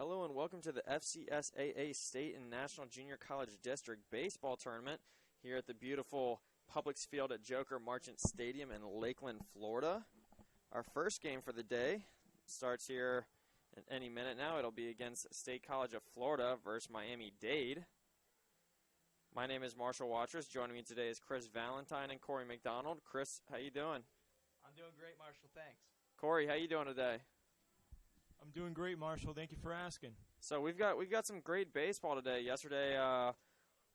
Hello and welcome to the FCSAA State and National Junior College District Baseball Tournament here at the beautiful Publix Field at Joker Marchant Stadium in Lakeland, Florida. Our first game for the day starts here in any minute now. It'll be against State College of Florida versus Miami-Dade. My name is Marshall Watchers. Joining me today is Chris Valentine and Corey McDonald. Chris, how you doing? I'm doing great, Marshall. Thanks. Corey, how you doing today? I'm doing great, Marshall. Thank you for asking. So we've got some great baseball today. Yesterday,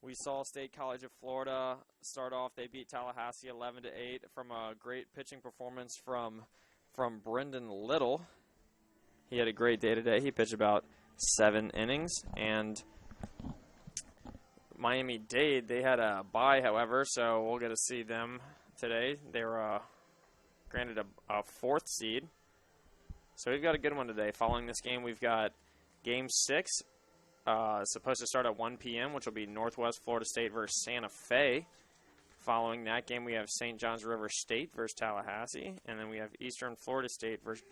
we saw State College of Florida start off. They beat Tallahassee 11-8 from a great pitching performance from Brendan Little. He had a great day today. He pitched about 7 innings. And Miami-Dade, they had a bye, however, so we'll get to see them today. They were granted a 4th seed. So we've got a good one today. Following this game, we've got Game 6, supposed to start at 1 p.m., which will be Northwest Florida State versus Santa Fe. Following that game, we have St. John's River State versus Tallahassee, and then we have Eastern Florida State versus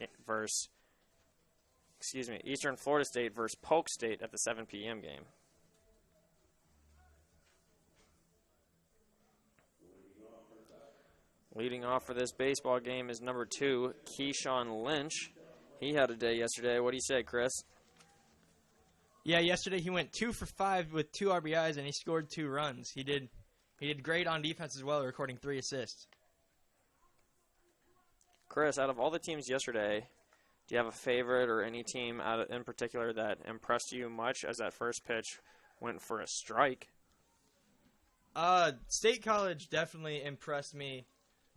Polk State at the 7 p.m. game. Leading off for this baseball game is number 2, Keyshawn Lynch. He had a day yesterday. What do you say, Chris? Yeah, yesterday he went 2 for 5 with 2 RBIs and he scored 2 runs. He did great on defense as well, recording 3 assists. Chris, out of all the teams yesterday, do you have a favorite or any team in particular that impressed you much as that first pitch went for a strike? State College definitely impressed me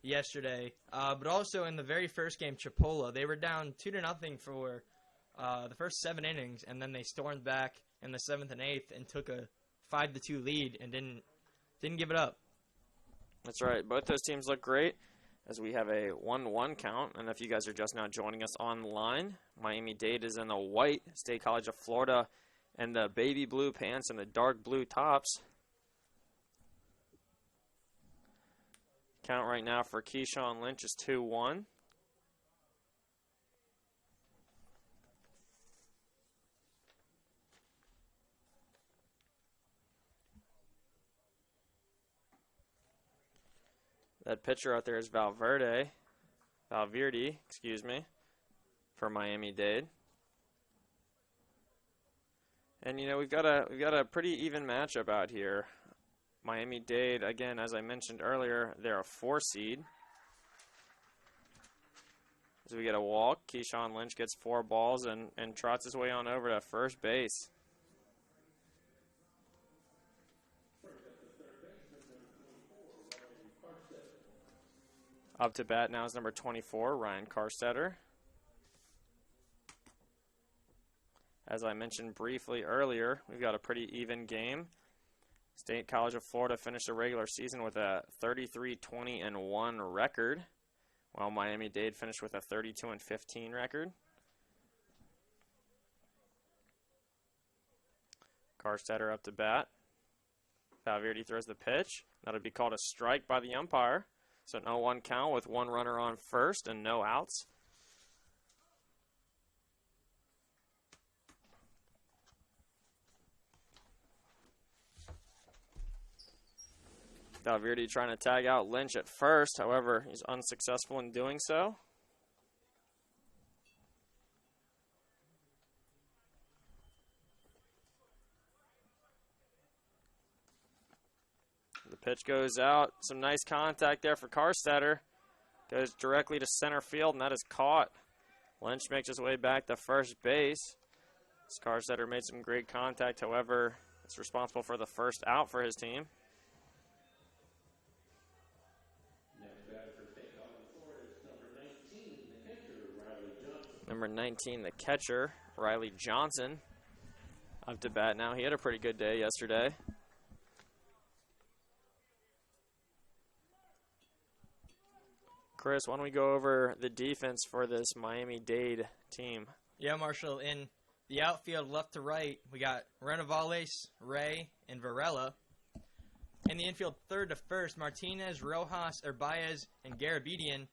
yesterday, but also in the very first game, Chipola, they were down 2-0 for the first 7 innings, and then they stormed back in the 7th and 8th and took a 5-2 lead and didn't give it up. That's right. Both those teams look great as we have a 1-1 count. And if you guys are just now joining us online, Miami-Dade is in the white, State College of Florida, and the baby blue pants and the dark blue tops. Count right now for Keyshawn Lynch is 2-1. That pitcher out there is Valverde, for Miami-Dade. And you know we've got a pretty even matchup out here. Miami-Dade, again, as I mentioned earlier, they're a 4 seed. As we get a walk, Keyshawn Lynch gets 4 balls and trots his way on over to first base. Up to bat now is number 24, Ryan Karstetter. As I mentioned briefly earlier, we've got a pretty even game. State College of Florida finished the regular season with a 33-20-1 record, while Miami-Dade finished with a 32-15 record. Karstetter up to bat. Valverde throws the pitch. That'll be called a strike by the umpire. So an 0-1 count with 1 runner on first and no outs. Valverde trying to tag out Lynch at first. However, he's unsuccessful in doing so. The pitch goes out. Some nice contact there for Karstetter. Goes directly to center field, and that is caught. Lynch makes his way back to first base. Karstetter made some great contact. However, it's responsible for the first out for his team. Number 19, the catcher, Riley Johnson, up to bat now. He had a pretty good day yesterday. Chris, why don't we go over the defense for this Miami-Dade team? Yeah, Marshall, in the outfield left to right, we got Renovales, Ray, and Varela. In the infield third to first, Martinez, Rojas, Baez, and Garabedian,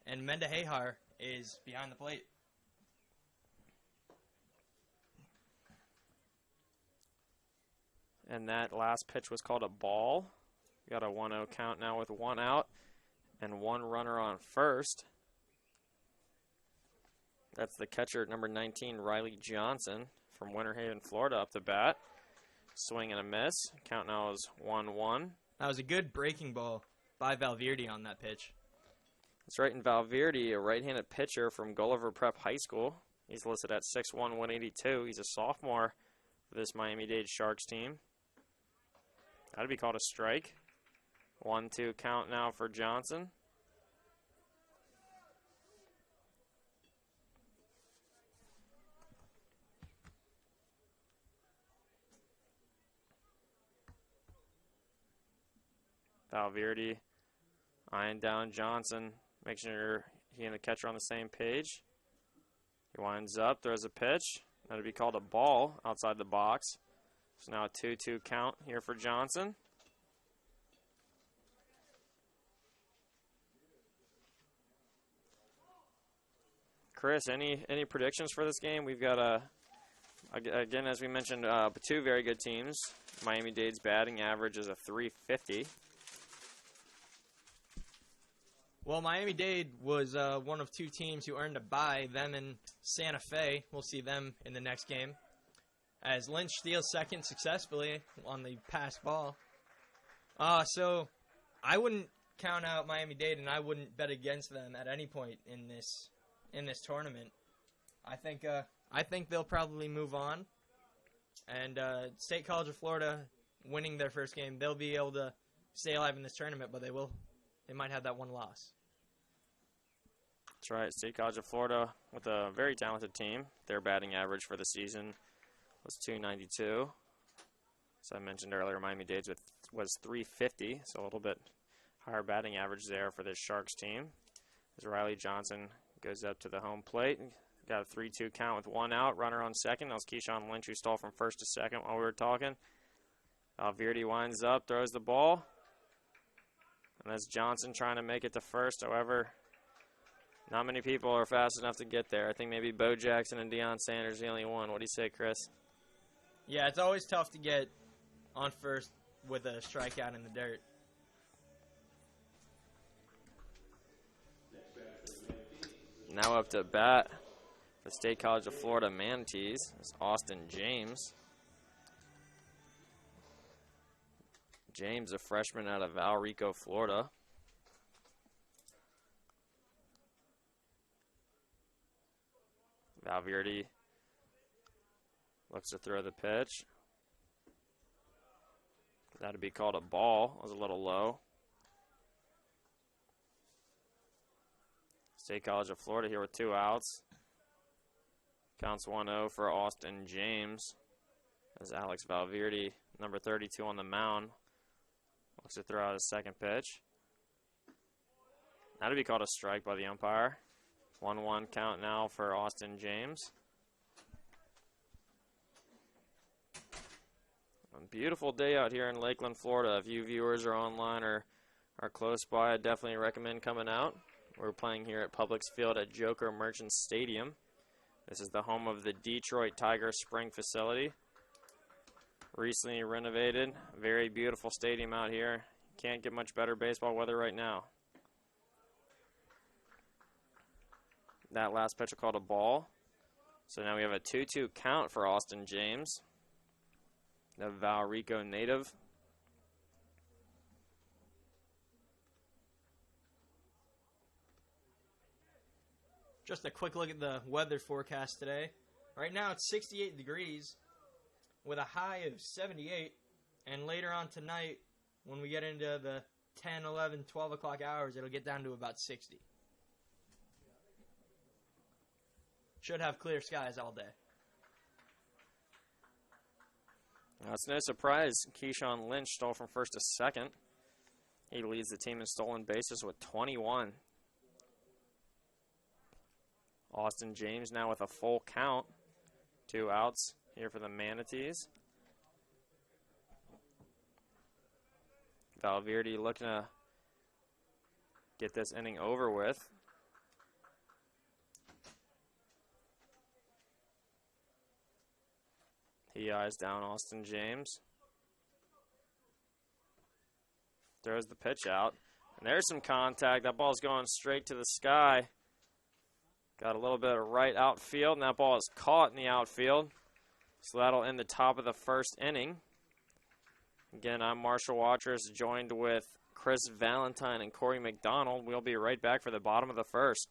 and Mendejejar is behind the plate. and that last pitch was called a ball. Got a 1-0 count now with 1 out and 1 runner on first. That's the catcher at number 19, Riley Johnson from Winter Haven, Florida, up to bat. Swing and a miss. Count now is 1-1. That was a good breaking ball by Valverde on that pitch. That's right, and Valverde, a right-handed pitcher from Gulliver Prep High School. He's listed at 6'1", 182. He's a sophomore for this Miami-Dade Sharks team. That'd be called a strike. 1-2 count now for Johnson. Valverde eyeing down Johnson, making sure he and the catcher are on the same page. He winds up, throws a pitch. That'll be called a ball outside the box. So now a 2-2 count here for Johnson. Chris, any predictions for this game? We've got again, as we mentioned, 2 very good teams. Miami-Dade's batting average is a .350. Well, Miami-Dade was one of 2 teams who earned a bye, them and Santa Fe. We'll see them in the next game. As Lynch steals second successfully on the pass ball. So I wouldn't count out Miami-Dade, and I wouldn't bet against them at any point in this tournament. I think they'll probably move on. And State College of Florida winning their first game, they'll be able to stay alive in this tournament, but they might have that one loss. That's right. State College of Florida with a very talented team. Their batting average for the season was .292. As I mentioned earlier, Miami-Dade's was .350, so a little bit higher batting average there for this Sharks team. As Riley Johnson goes up to the home plate. Got a 3-2 count with 1 out. Runner on second. That was Keyshawn Lynch who stole from first to second while we were talking. Valverde winds up, throws the ball. And that's Johnson trying to make it to first. However, not many people are fast enough to get there. I think maybe Bo Jackson and Deion Sanders the only one. What do you say, Chris? Yeah, it's always tough to get on first with a strikeout in the dirt. Now up to bat for State College of Florida Manatees is Austin James. James, a freshman out of Valrico, Florida. Valverde looks to throw the pitch. That'd be called a ball. It was a little low. State College of Florida here with 2 outs. Counts 1-0 for Austin James. As Alex Valverde, number 32 on the mound, looks to throw out his second pitch. That'd be called a strike by the umpire. 1-1 count now for Austin James. A beautiful day out here in Lakeland, Florida. If you viewers are online or are close by, I definitely recommend coming out. We're playing here at Publix Field at Joker Merchant Stadium. This is the home of the Detroit Tiger Spring facility. Recently renovated. Very beautiful stadium out here. Can't get much better baseball weather right now. That last pitch called a ball. So now we have a 2-2 count for Austin James, the Valrico native. Just a quick look at the weather forecast today. Right now it's 68 degrees with a high of 78. And later on tonight, when we get into the 10, 11, 12 o'clock hours, it'll get down to about 60. Should have clear skies all day. Now, it's no surprise Keyshawn Lynch stole from first to second. He leads the team in stolen bases with 21. Austin James now with a full count. 2 outs here for the Manatees. Valverde looking to get this inning over with. He eyes down Austin James. Throws the pitch out. And there's some contact. That ball's going straight to the sky. Got a little bit of right outfield, and that ball is caught in the outfield. So that'll end the top of the first inning. Again, I'm Marshall Watchers, joined with Chris Valentine and Corey McDonald. We'll be right back for the bottom of the first.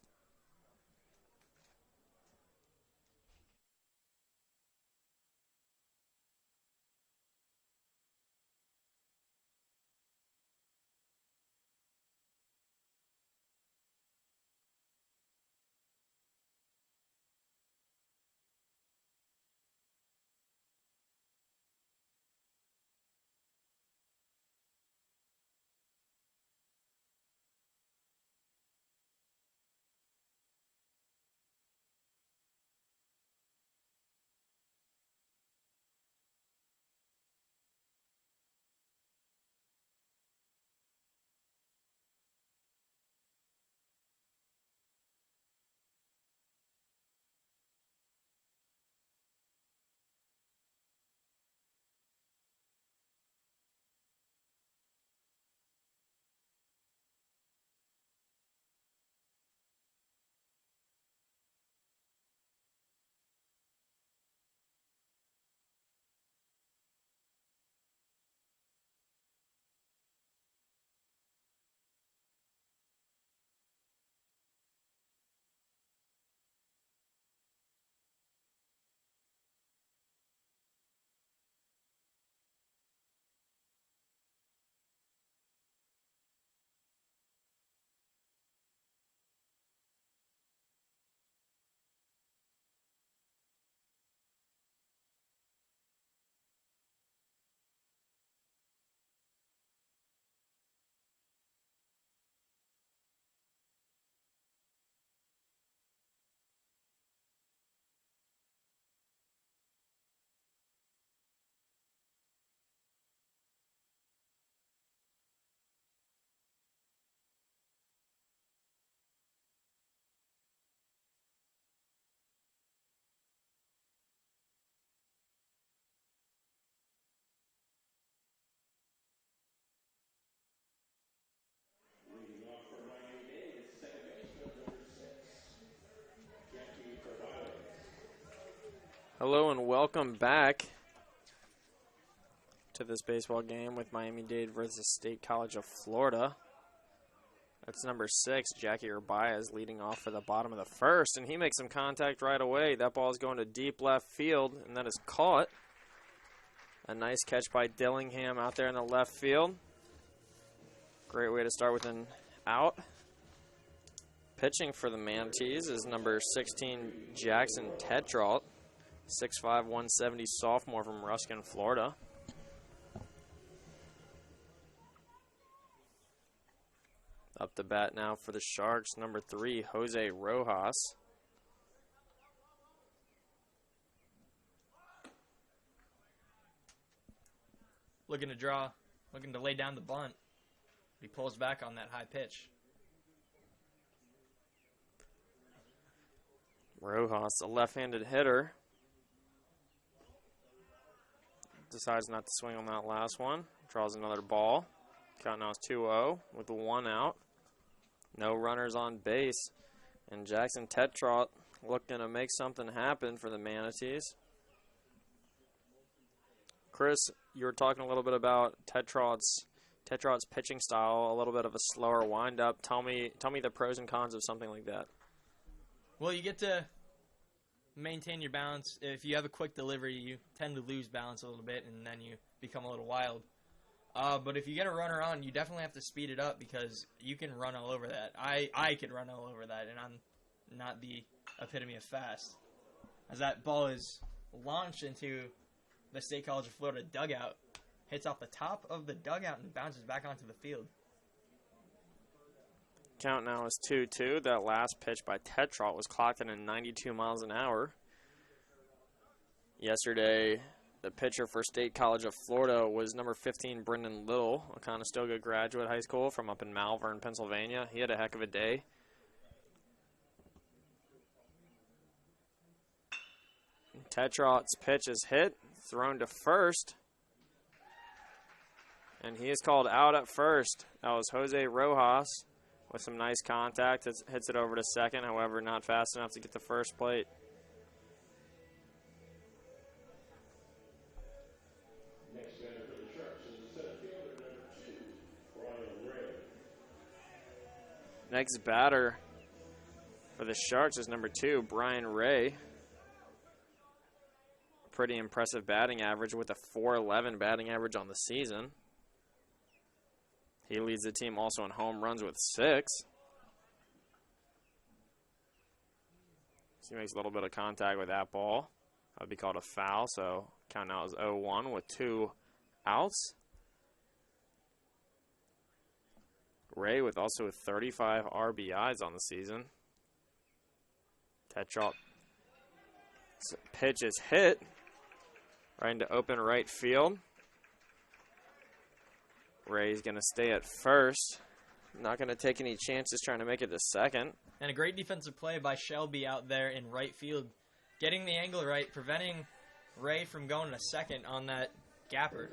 Hello and welcome back to this baseball game with Miami-Dade versus State College of Florida. That's number 6, Jackie Urbias, leading off for the bottom of the first, and he makes some contact right away. That ball is going to deep left field, and that is caught. A nice catch by Dillingham out there in the left field. Great way to start with an out. Pitching for the Manatees is number 16, Jackson Tetrault. 6'5", 170 sophomore from Ruskin, Florida. Up to bat now for the Sharks, number 3, Jose Rojas. Looking to draw, looking to lay down the bunt. He pulls back on that high pitch. Rojas, a left-handed hitter. Decides not to swing on that last one. Draws another ball. Count now is 2-0 with 1 out. No runners on base. And Jackson Tetrault looking to make something happen for the Manatees. Chris, you were talking a little bit about Tetrault's pitching style, a little bit of a slower windup. Tell me the pros and cons of something like that. Well, you get to maintain your balance. If you have a quick delivery, you tend to lose balance a little bit, and then you become a little wild. But if you get a runner on, you definitely have to speed it up because you can run all over that. I could run all over that, and I'm not the epitome of fast. As that ball is launched into the State College of Florida dugout, hits off the top of the dugout and bounces back onto the field. Count now is 2-2. That last pitch by Tetrault was clocked in at 92 miles an hour. Yesterday, the pitcher for State College of Florida was number 15, Brendan Little, a Conestoga graduate high school from up in Malvern, Pennsylvania. He had a heck of a day. Tetrault's pitch is hit, thrown to first. And he is called out at first. That was Jose Rojas with some nice contact. Hits it over to second, however, not fast enough to get the first plate. Next batter for the Sharks is number 2, Brian Ray. Pretty impressive batting average with a .411 batting average on the season. He leads the team also in home runs with 6. So he makes a little bit of contact with that ball. That would be called a foul, so count now is 0-1 with 2 outs. Ray with also 35 RBIs on the season. Tetrot. Pitch is hit right into open right field. Ray's going to stay at first. Not going to take any chances trying to make it to second. And a great defensive play by Shelby out there in right field. Getting the angle right, preventing Ray from going to second on that gapper.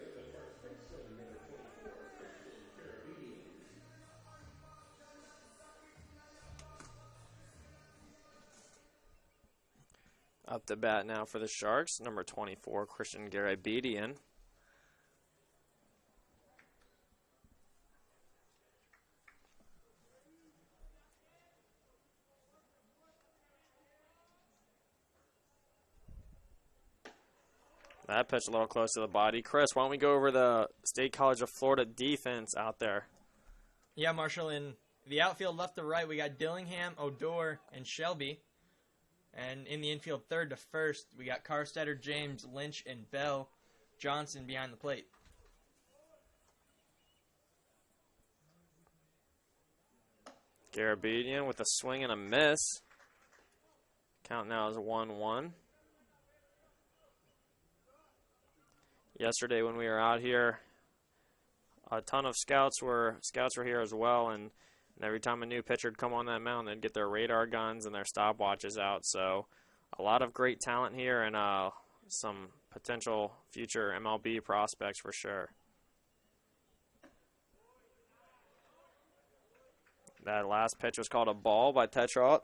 Up to bat now for the Sharks, number 24, Christian Garabedian. That pitch a little close to the body. Chris, why don't we go over the State College of Florida defense out there? Yeah, Marshall, in the outfield left to right, we got Dillingham, Odor, and Shelby. And in the infield third to first, we got Carstetter, James, Lynch, and Bell. Johnson behind the plate. Garabedian with a swing and a miss. Count now is 1-1. Yesterday when we were out here, a ton of scouts were here as well, and every time a new pitcher would come on that mound, they'd get their radar guns and their stopwatches out. So a lot of great talent here and some potential future MLB prospects for sure. That last pitch was called a ball by Tetrot.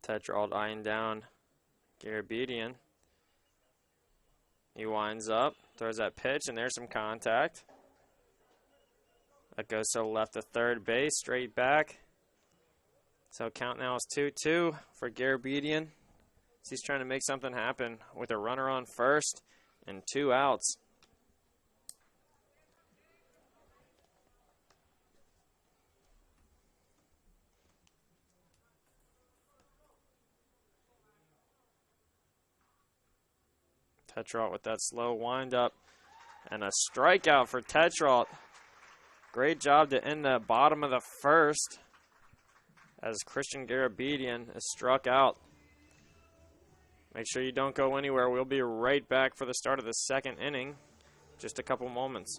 Tetrot eyeing down Garabedian. He winds up, throws that pitch, and there's some contact. That goes to left to third base, straight back. So count now is 2-2 for Garabedian. He's trying to make something happen with a runner on first and 2 outs. Tetrot with that slow windup and a strikeout for Tetrot. Great job to end the bottom of the first as Christian Garabedian is struck out. Make sure you don't go anywhere. We'll be right back for the start of the second inning. Just a couple moments.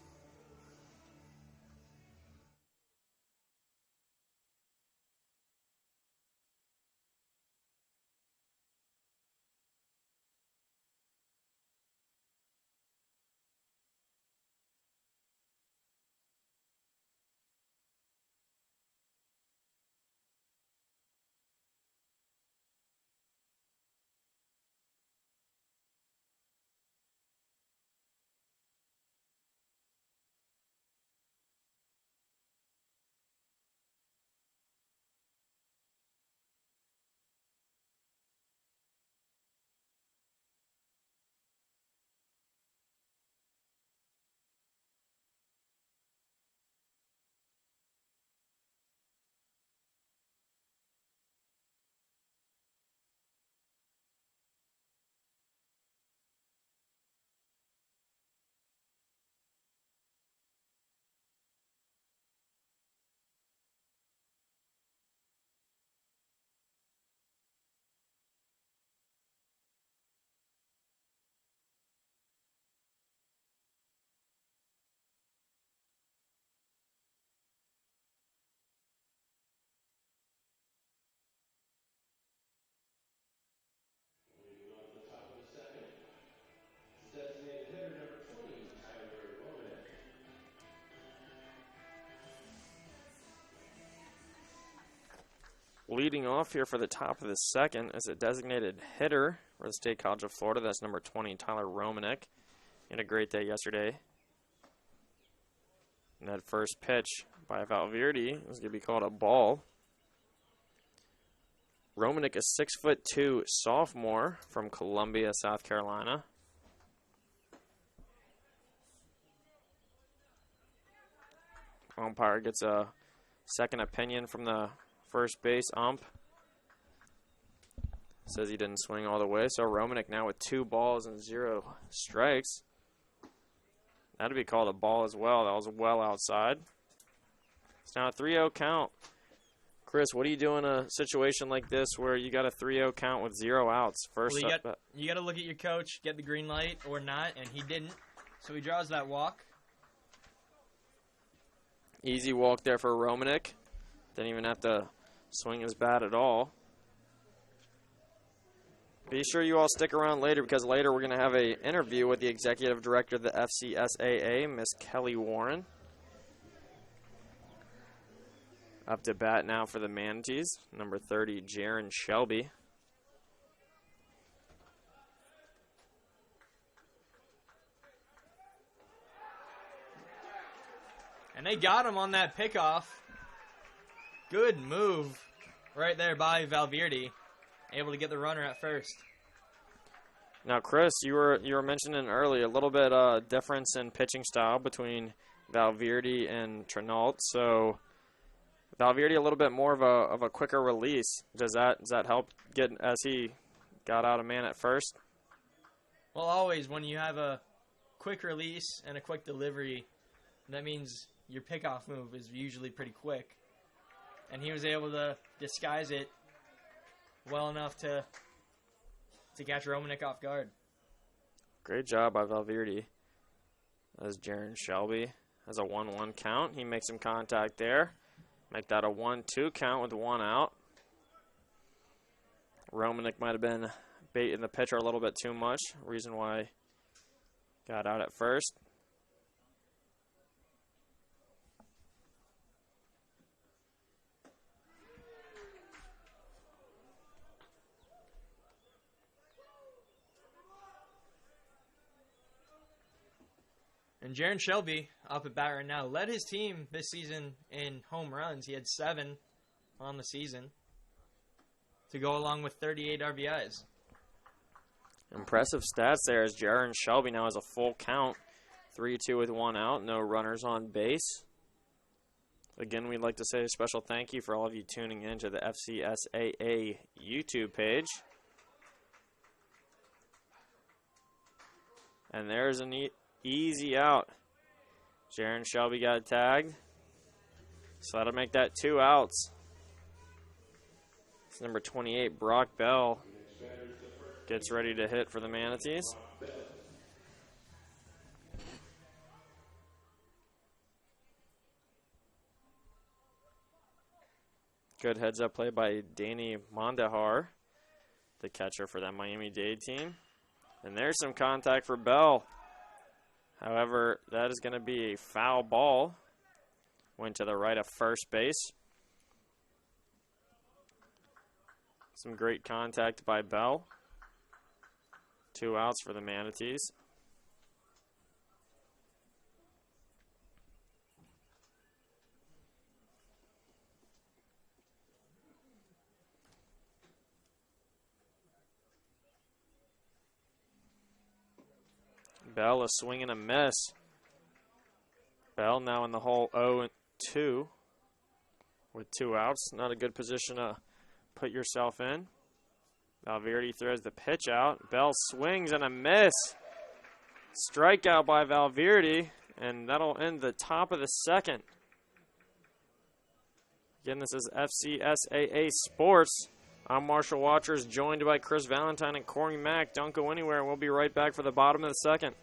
Leading off here for the top of the second is a designated hitter for the State College of Florida. That's number 20, Tyler Romanek. He had a great day yesterday. And that first pitch by Valverde was going to be called a ball. Romanek, a 6'2" sophomore from Columbia, South Carolina. Umpire gets a second opinion from the first base ump. Says he didn't swing all the way. So Romanek now with 2 balls and 0 strikes. That'd be called a ball as well. That was well outside. It's now a 3-0 count. Chris, what do you do in a situation like this where you got a 3-0 count with 0 outs? First, well, you got to look at your coach, get the green light or not, and he didn't. So he draws that walk. Easy walk there for Romanek. Didn't even have to swing his bat at all. Be sure you all stick around later, because later we're going to have an interview with the executive director of the FCSAA, Miss Kelly Warren. Up to bat now for the Manatees, number 30, Jaron Shelby. And they got him on that pickoff. Good move right there by Valverde. Able to get the runner at first. Now, Chris, you were mentioning earlier a little bit difference in pitching style between Valverde and Trinault. So Valverde a little bit more of a quicker release. Does that help get as he got out a man at first? Well, always when you have a quick release and a quick delivery, that means your pickoff move is usually pretty quick. And he was able to disguise it well enough to catch Romanek off guard. Great job by Valverde. As Jaron Shelby has a 1-1 count. He makes some contact there. Make that a 1-2 count with 1 out. Romanek might have been baiting the pitcher a little bit too much. Reason why got out at first. And Jaron Shelby, up at bat right now, led his team this season in home runs. He had 7 on the season to go along with 38 RBIs. Impressive stats there as Jaron Shelby now has a full count. 3-2 with 1 out, no runners on base. Again, we'd like to say a special thank you for all of you tuning in to the FCSAA YouTube page. And there's a neat easy out. Jaron Shelby got tagged. So that'll make that 2 outs. It's number 28, Brock Bell, gets ready to hit for the Manatees. Good heads-up play by Danny Mondahar, the catcher for that Miami-Dade team. And there's some contact for Bell. However, that is going to be a foul ball. Went to the right of first base. Some great contact by Bell. 2 outs for the Manatees. Bell a swing and a miss. Bell now in the hole 0-2 with 2 outs. Not a good position to put yourself in. Valverde throws the pitch out. Bell swings and a miss. Strikeout by Valverde, and that'll end the top of the second. Again, this is FCSAA Sports. I'm Marshall Watchers, joined by Chris Valentine and Corey Mack. Don't go anywhere, and we'll be right back for the bottom of the second.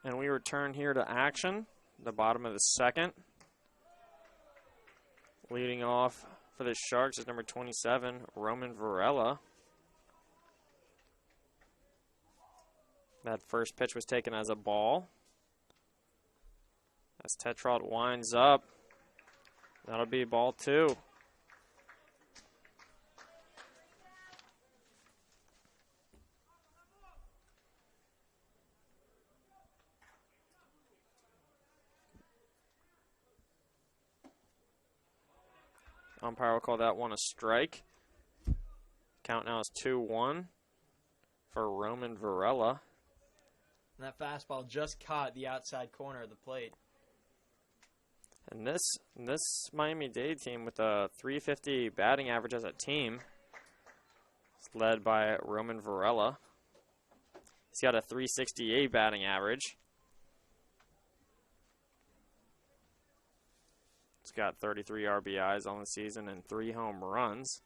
And we return here to action, the bottom of the second. Leading off for the Sharks is number 27, Roman Varela. That first pitch was taken as a ball. As Tetrot winds up, that'll be ball 2. Umpire will call that one a strike. Count now is 2-1 for Roman Varela. And that fastball just caught the outside corner of the plate. And this Miami-Dade team with a .350 batting average as a team is led by Roman Varela. He's got a .368 batting average. He's got 33 RBIs on the season and 3 home runs.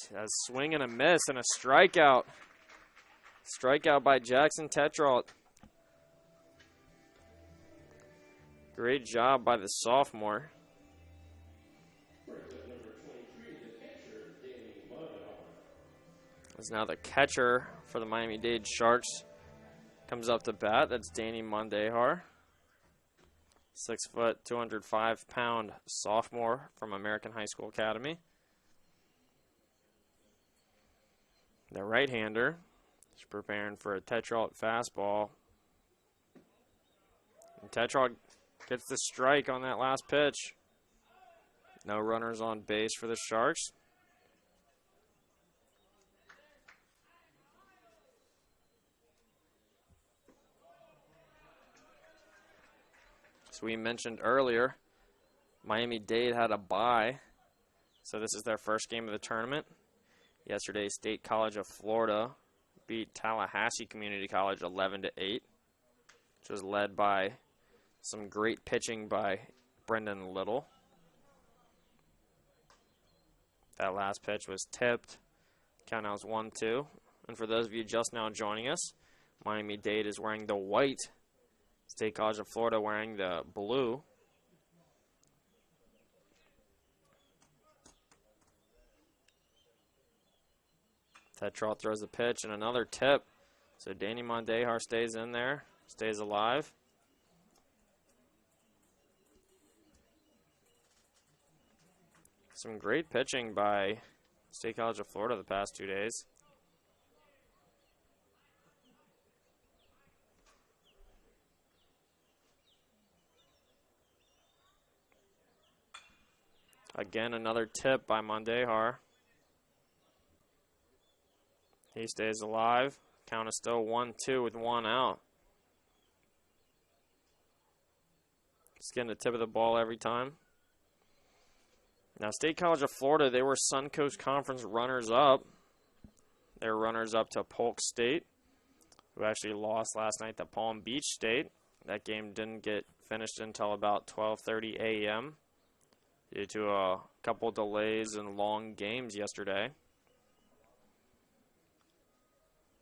He has a swing and a miss and a strikeout. Strikeout by Jackson Tetrot. Great job by the sophomore. As now the catcher for the Miami-Dade Sharks comes up to bat. That's Danny Mondejar. 6 foot, 205-pound sophomore from American High School Academy. The right-hander is preparing for a Tetrot fastball. And Tetrot gets the strike on that last pitch. No runners on base for the Sharks. As we mentioned earlier, Miami-Dade had a bye, so this is their first game of the tournament. Yesterday, State College of Florida beat Tallahassee Community College 11-8, which was led by some great pitching by Brendan Little. That last pitch was tipped. Count now is 1-2. And for those of you just now joining us, Miami-Dade is wearing the white. State College of Florida wearing the blue. Tetrot throws the pitch and another tip. So Danny Mondejar stays in there, stays alive. Some great pitching by State College of Florida the past 2 days. Again, another tip by Mondejar. He stays alive. Count is still 1-2 with 1 out. Just getting the tip of the ball every time. Now, State College of Florida, they were Suncoast Conference runners-up. They were runners-up to Polk State, who actually lost last night to Palm Beach State. That game didn't get finished until about 12:30 a.m. due to a couple delays and long games yesterday.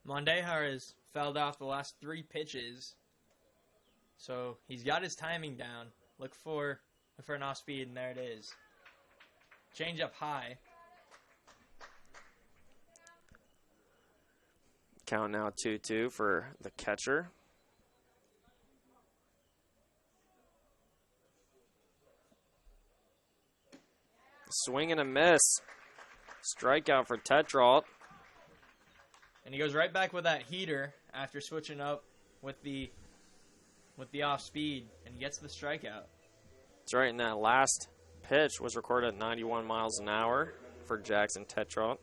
Mondejar has fouled off the last 3 pitches, so he's got his timing down. Look for an off speed, and there it is. Change up high. Count now 2-2 for the catcher. Swing and a miss. Strikeout for Tetrot. And he goes right back with that heater after switching up with the off speed, and gets the strikeout. That's right, and that last pitch was recorded at 91 miles an hour for Jackson Tetrot.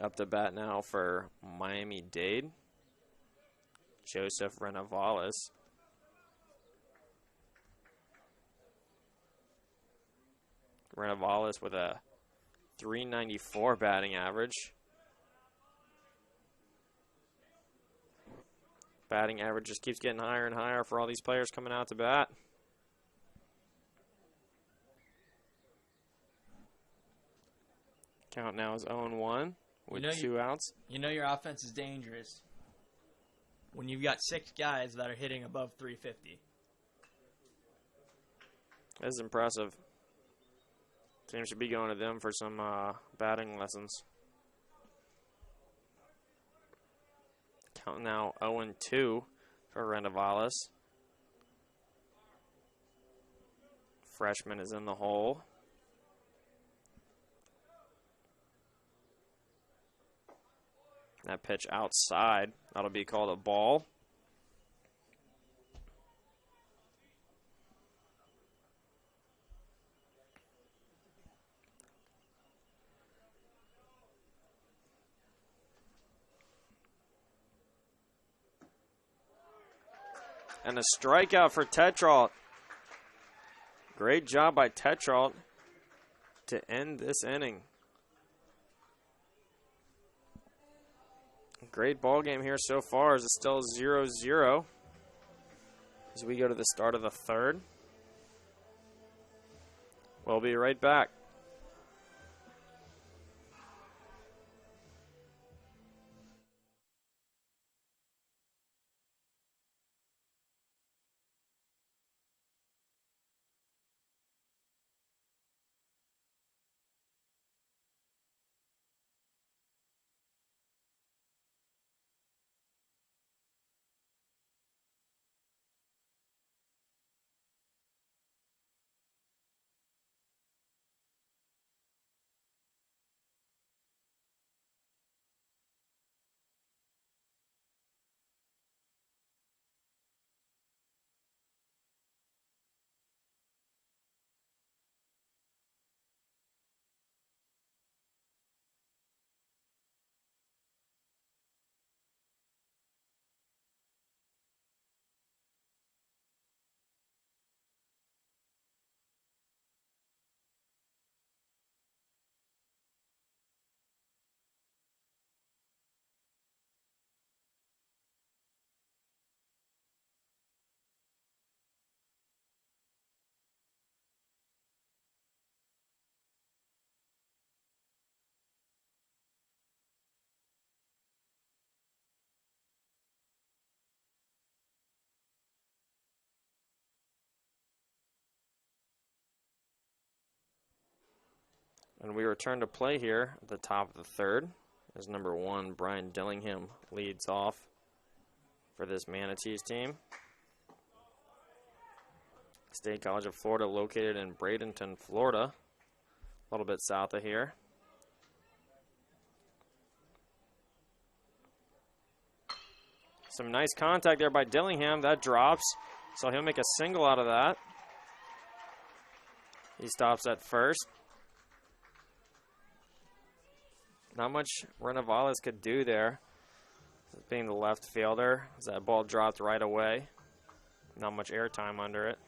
Up to bat now for Miami-Dade, Joseph Renovales. Renovales with a .394 batting average. Batting average just keeps getting higher and higher for all these players coming out to bat. Count now is 0-1 with 2 outs. You know your offense is dangerous when you've got 6 guys that are hitting above 350. That's impressive. Team should be going to them for some batting lessons. Count now 0-2 for Renavales. Freshman is in the hole. That pitch outside. That'll be called a ball. And a strikeout for Tetrault. Great job by Tetrault to end this inning. Great ball game here so far as it's still 0-0 as we go to the start of the third. We'll be right back. And we return to play here at the top of the third as number 1, Brian Dillingham, leads off for this Manatees team. State College of Florida, located in Bradenton, Florida, a little bit south of here. Some nice contact there by Dillingham. That drops, so he'll make a single out of that. He stops at first. Not much Renavales could do there, being the left fielder, as that ball dropped right away. Not much airtime under it.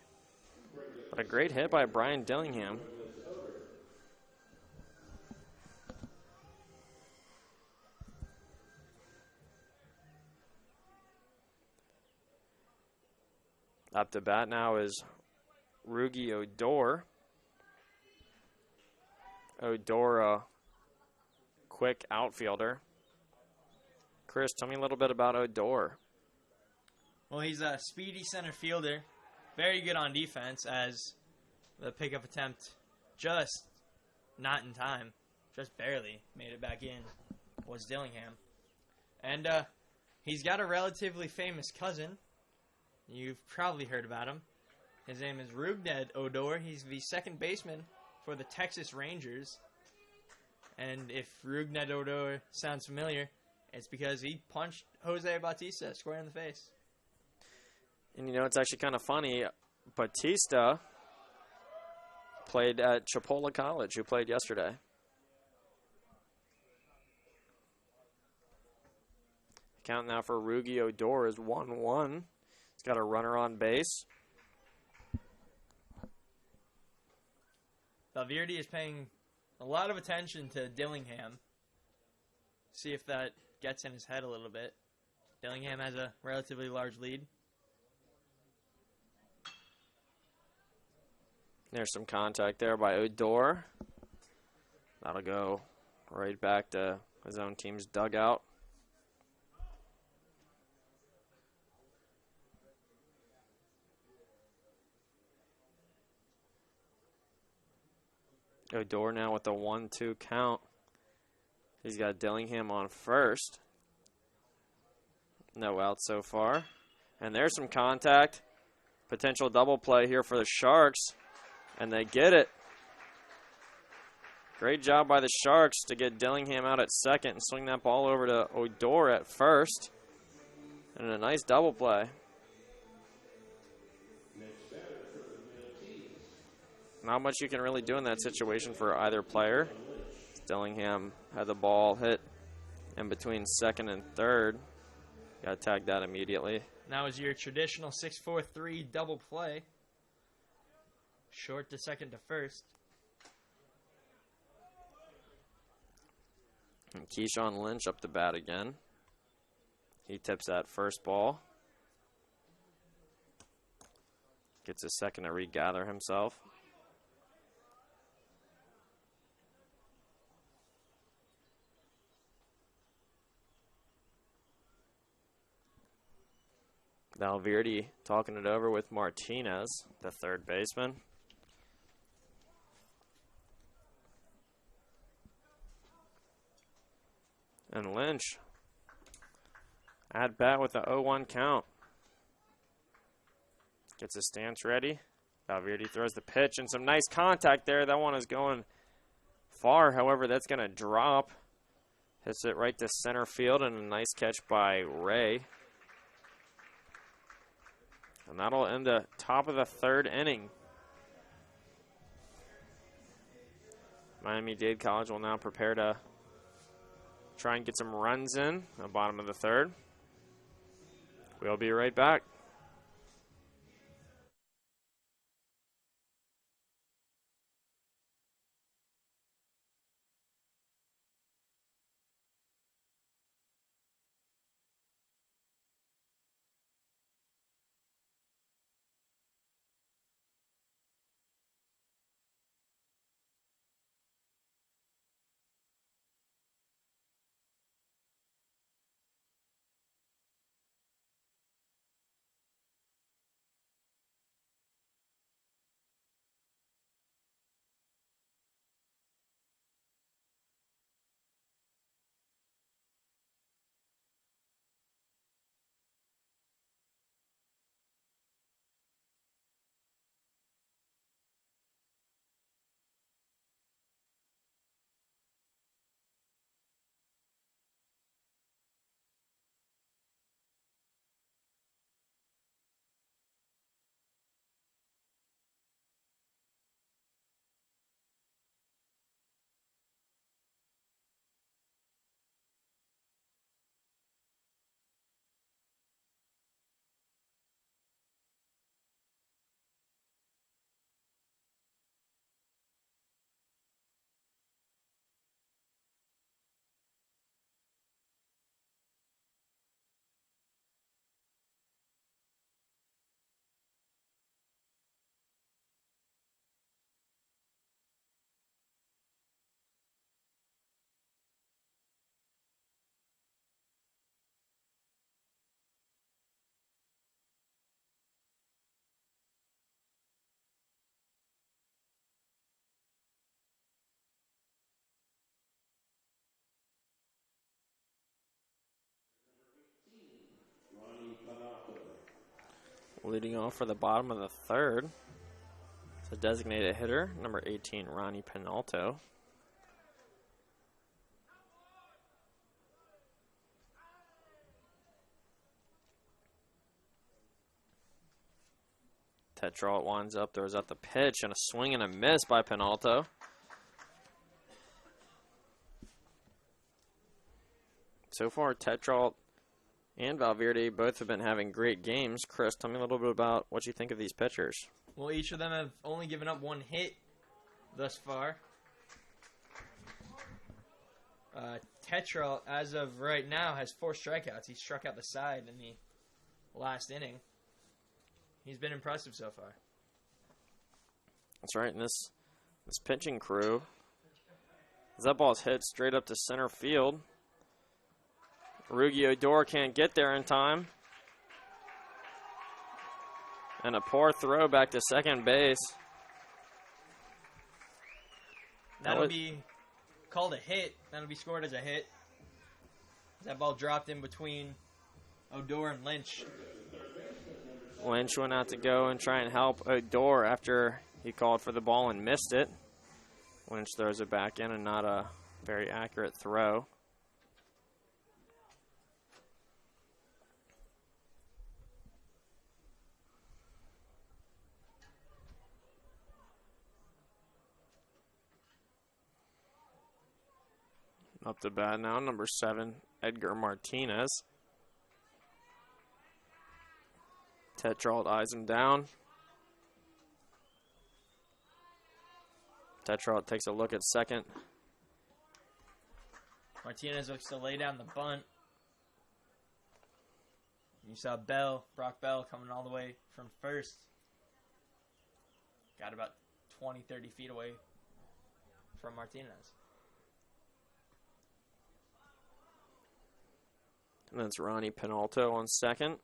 But a great hit by Brian Dillingham. Up to bat now is Rugi Odor. Odor, quick outfielder. Chris, tell me a little bit about Odor. Well, he's a speedy center fielder. Very good on defense, as the pickup attempt just not in time, just barely made it back in, was Dillingham. And he's got a relatively famous cousin. You've probably heard about him. His name is Rugned Odor. He's the second baseman for the Texas Rangers. And if Rugned Odor sounds familiar, it's because he punched Jose Bautista square in the face. And, you know, it's actually kind of funny. Bautista played at Chipola College, who played yesterday. Count now for Rugi Odor is 1-1. He's got a runner on base. Valverde is paying a lot of attention to Dillingham. See if that gets in his head a little bit. Dillingham has a relatively large lead. There's some contact there by Odor. That'll go right back to his own team's dugout. Odor now with the 1-2 count. He's got Dillingham on first. No out so far. And there's some contact. Potential double play here for the Sharks. And they get it. Great job by the Sharks to get Dillingham out at second and swing that ball over to Odor at first. And a nice double play. Not much you can really do in that situation for either player. Dillingham had the ball hit in between second and third. Got to tag that immediately. Now is your traditional 6-4-3 double play. Short to second to first. And Keyshawn Lynch up the bat again. He tips that first ball. Gets a second to regather himself. Valverde talking it over with Martinez, the third baseman. And Lynch at bat with the 0-1 count. Gets his stance ready. Valverde throws the pitch and some nice contact there. That one is going far. However, that's going to drop. Hits it right to center field and a nice catch by Ray. And that'll end the top of the third inning. Miami-Dade College will now prepare to try and get some runs in the bottom of the third. We'll be right back. Leading off for the bottom of the third, it's a designated hitter, number 18, Ronnie Penalto. Tetrault winds up, throws out the pitch, and a swing and a miss by Penalto. So far, Tetrault and Valverde both have been having great games. Chris, tell me a little bit about what you think of these pitchers. Well, each of them have only given up one hit thus far. Tetrault, as of right now, has 4 strikeouts. He struck out the side in the last inning. He's been impressive so far. That's right, and this pitching crew, as that ball's hit straight up to center field, Rugi Odor can't get there in time. And a poor throw back to second base. That'll be called a hit. That'll be scored as a hit. That ball dropped in between Odor and Lynch. Lynch went out to go and try and help Odor after he called for the ball and missed it. Lynch throws it back in and not a very accurate throw. Up to bat now, number 7, Edgar Martinez. Tetrault eyes him down. Tetrault takes a look at second. Martinez looks to lay down the bunt. You saw Brock Bell coming all the way from first. Got about 20, 30 feet away from Martinez. And that's Ronnie Penalto on second.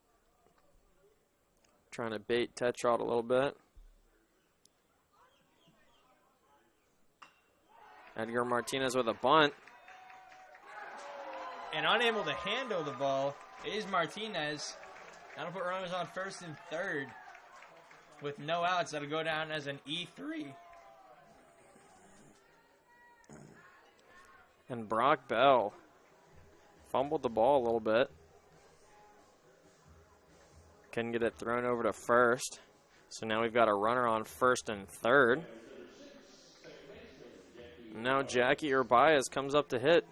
Trying to bait Tetrault a little bit. Edgar Martinez with a bunt. And unable to handle the ball is Martinez. That'll put runners on first and third. With no outs, that'll go down as an E3. And Brock Bell fumbled the ball a little bit. Couldn't get it thrown over to first. So now we've got a runner on first and third. Now Jackie Urbias comes up to hit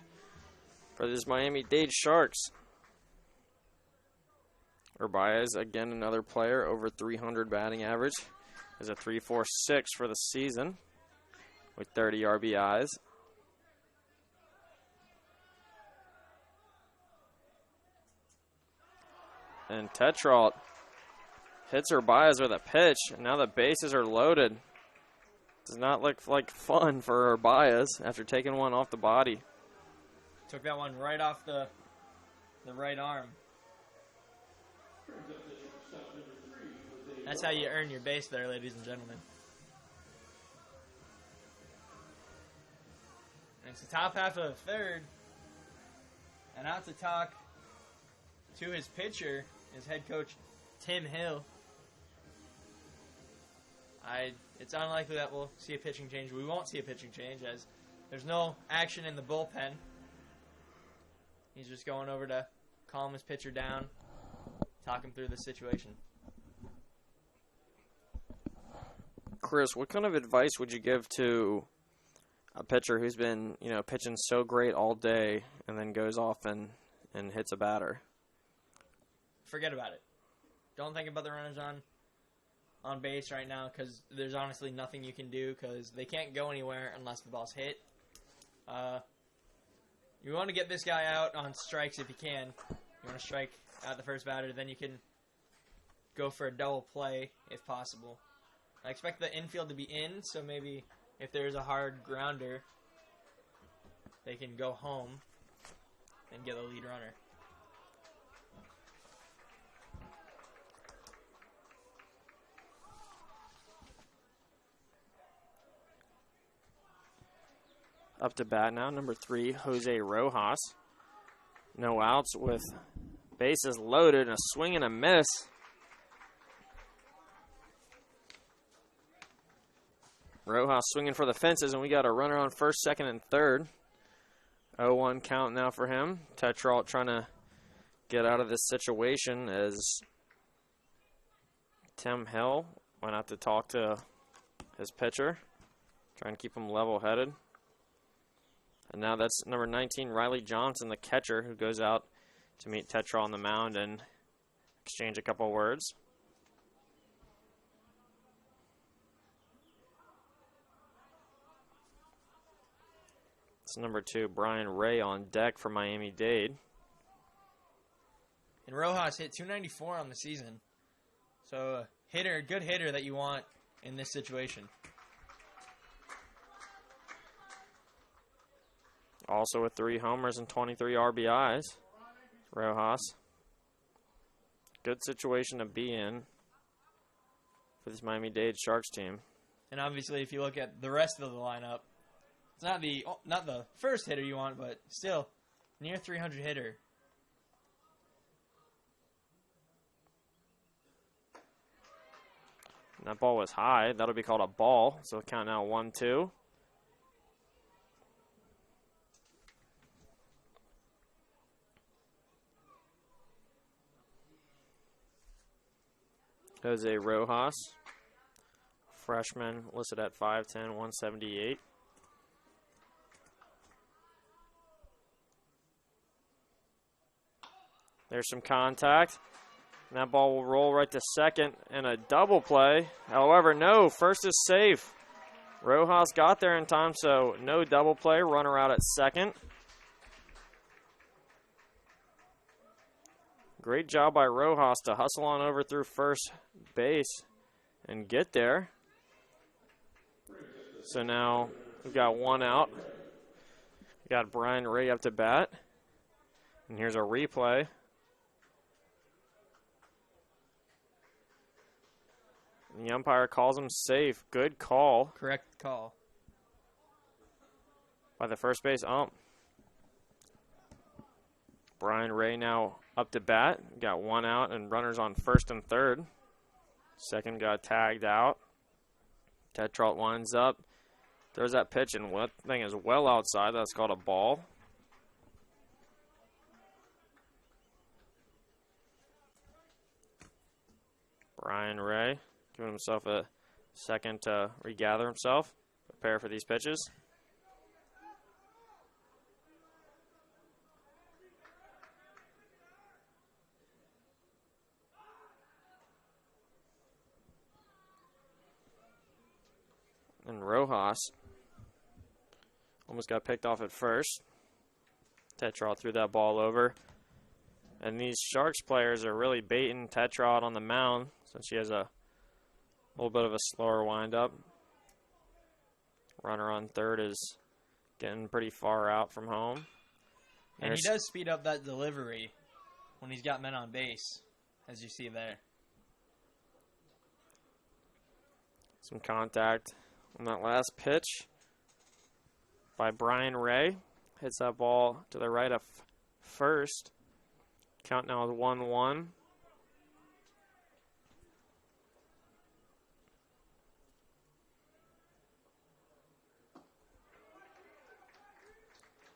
for this Miami-Dade Sharks. Urbias, again, another player over 300 batting average. Is a 3.46 for the season with 30 RBIs. And Tetrault hits Urbias with a pitch, and now the bases are loaded. Does not look like fun for Urbias after taking one off the body. Took that one right off the right arm. That's how you earn your base there, ladies and gentlemen. And it's the top half of the third. And out to talk to his pitcher is head coach Tim Hill. It's unlikely that we'll see a pitching change. We won't see a pitching change as there's no action in the bullpen. He's just going over to calm his pitcher down, talk him through the situation. Chris, what kind of advice would you give to a pitcher who's been, pitching so great all day and then goes off and hits a batter? Forget about it. Don't think about the runners on base right now because there's honestly nothing you can do because they can't go anywhere unless the ball's hit. You want to get this guy out on strikes if you can. You want to strike out the first batter, then you can go for a double play if possible. I expect the infield to be in, so maybe if there's a hard grounder, they can go home and get a lead runner. Up to bat now, number 3, Jose Rojas. No outs with bases loaded, a swing and a miss. Rojas swinging for the fences, and we got a runner on first, second, and third. 0-1 count now for him. Tetrault trying to get out of this situation as Tim Hill went out to talk to his pitcher, trying to keep him level-headed. And now that's number 19, Riley Johnson, the catcher, who goes out to meet Tetrault on the mound and exchange a couple words. It's number 2, Brian Ray on deck for Miami-Dade. And Rojas hit .294 on the season. So a good hitter that you want in this situation. Also with 3 homers and 23 RBIs. Rojas. Good situation to be in for this Miami-Dade Sharks team. And obviously, if you look at the rest of the lineup, it's not the first hitter you want, but still near 300 hitter. And that ball was high. That'll be called a ball. So count now 1-2. Jose Rojas, freshman, listed at 5'10", 178. There's some contact. And that ball will roll right to second and a double play. However, no, first is safe. Rojas got there in time, so no double play. Runner out at second. Great job by Rojas to hustle on over through first base and get there. So now we've got one out. We got Brian Ray up to bat. And here's a replay. And the umpire calls him safe. Good call. Correct call. By the first base ump. Brian Ray now up to bat. Got one out and runners on first and third. Second got tagged out. Tetrault winds up. There's that pitch, and that thing is well outside. That's called a ball. Brian Ray giving himself a second to regather himself, prepare for these pitches. And Rojas almost got picked off at first. Tetrault threw that ball over. And these Sharks players are really baiting Tetrault on the mound since he has a little bit of a slower windup. Runner on third is getting pretty far out from home. And he does speed up that delivery when he's got men on base, as you see there. Some contact on that last pitch by Brian Ray. Hits that ball to the right of first. Count now is 1-1.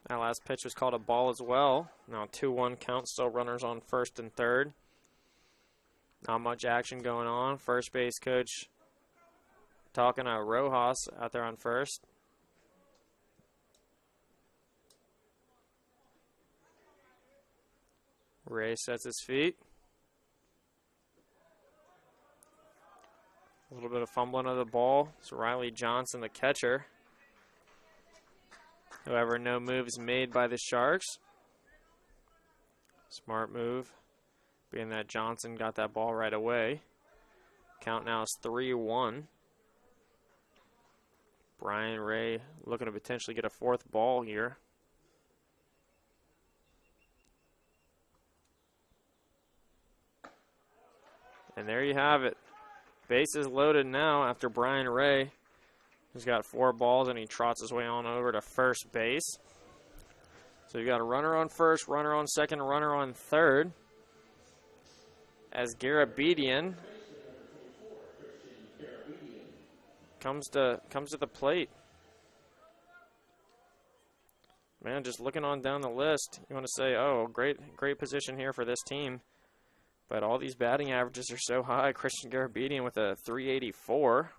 That last pitch was called a ball as well. Now 2-1 count, still runners on first and third. Not much action going on. First base coach talking to Rojas out there on first. Ray sets his feet. A little bit of fumbling of the ball. It's Riley Johnson, the catcher. However, no moves made by the Sharks. Smart move, being that Johnson got that ball right away. Count now is 3-1. Brian Ray looking to potentially get a fourth ball here. And there you have it. Bases loaded now after Brian Ray has got 4 balls and he trots his way on over to first base. So you got a runner on first, runner on second, runner on third. As Garabedian comes to the plate. Man, just looking on down the list, you want to say, oh, great position here for this team. But all these batting averages are so high. Christian Garabedian with a 384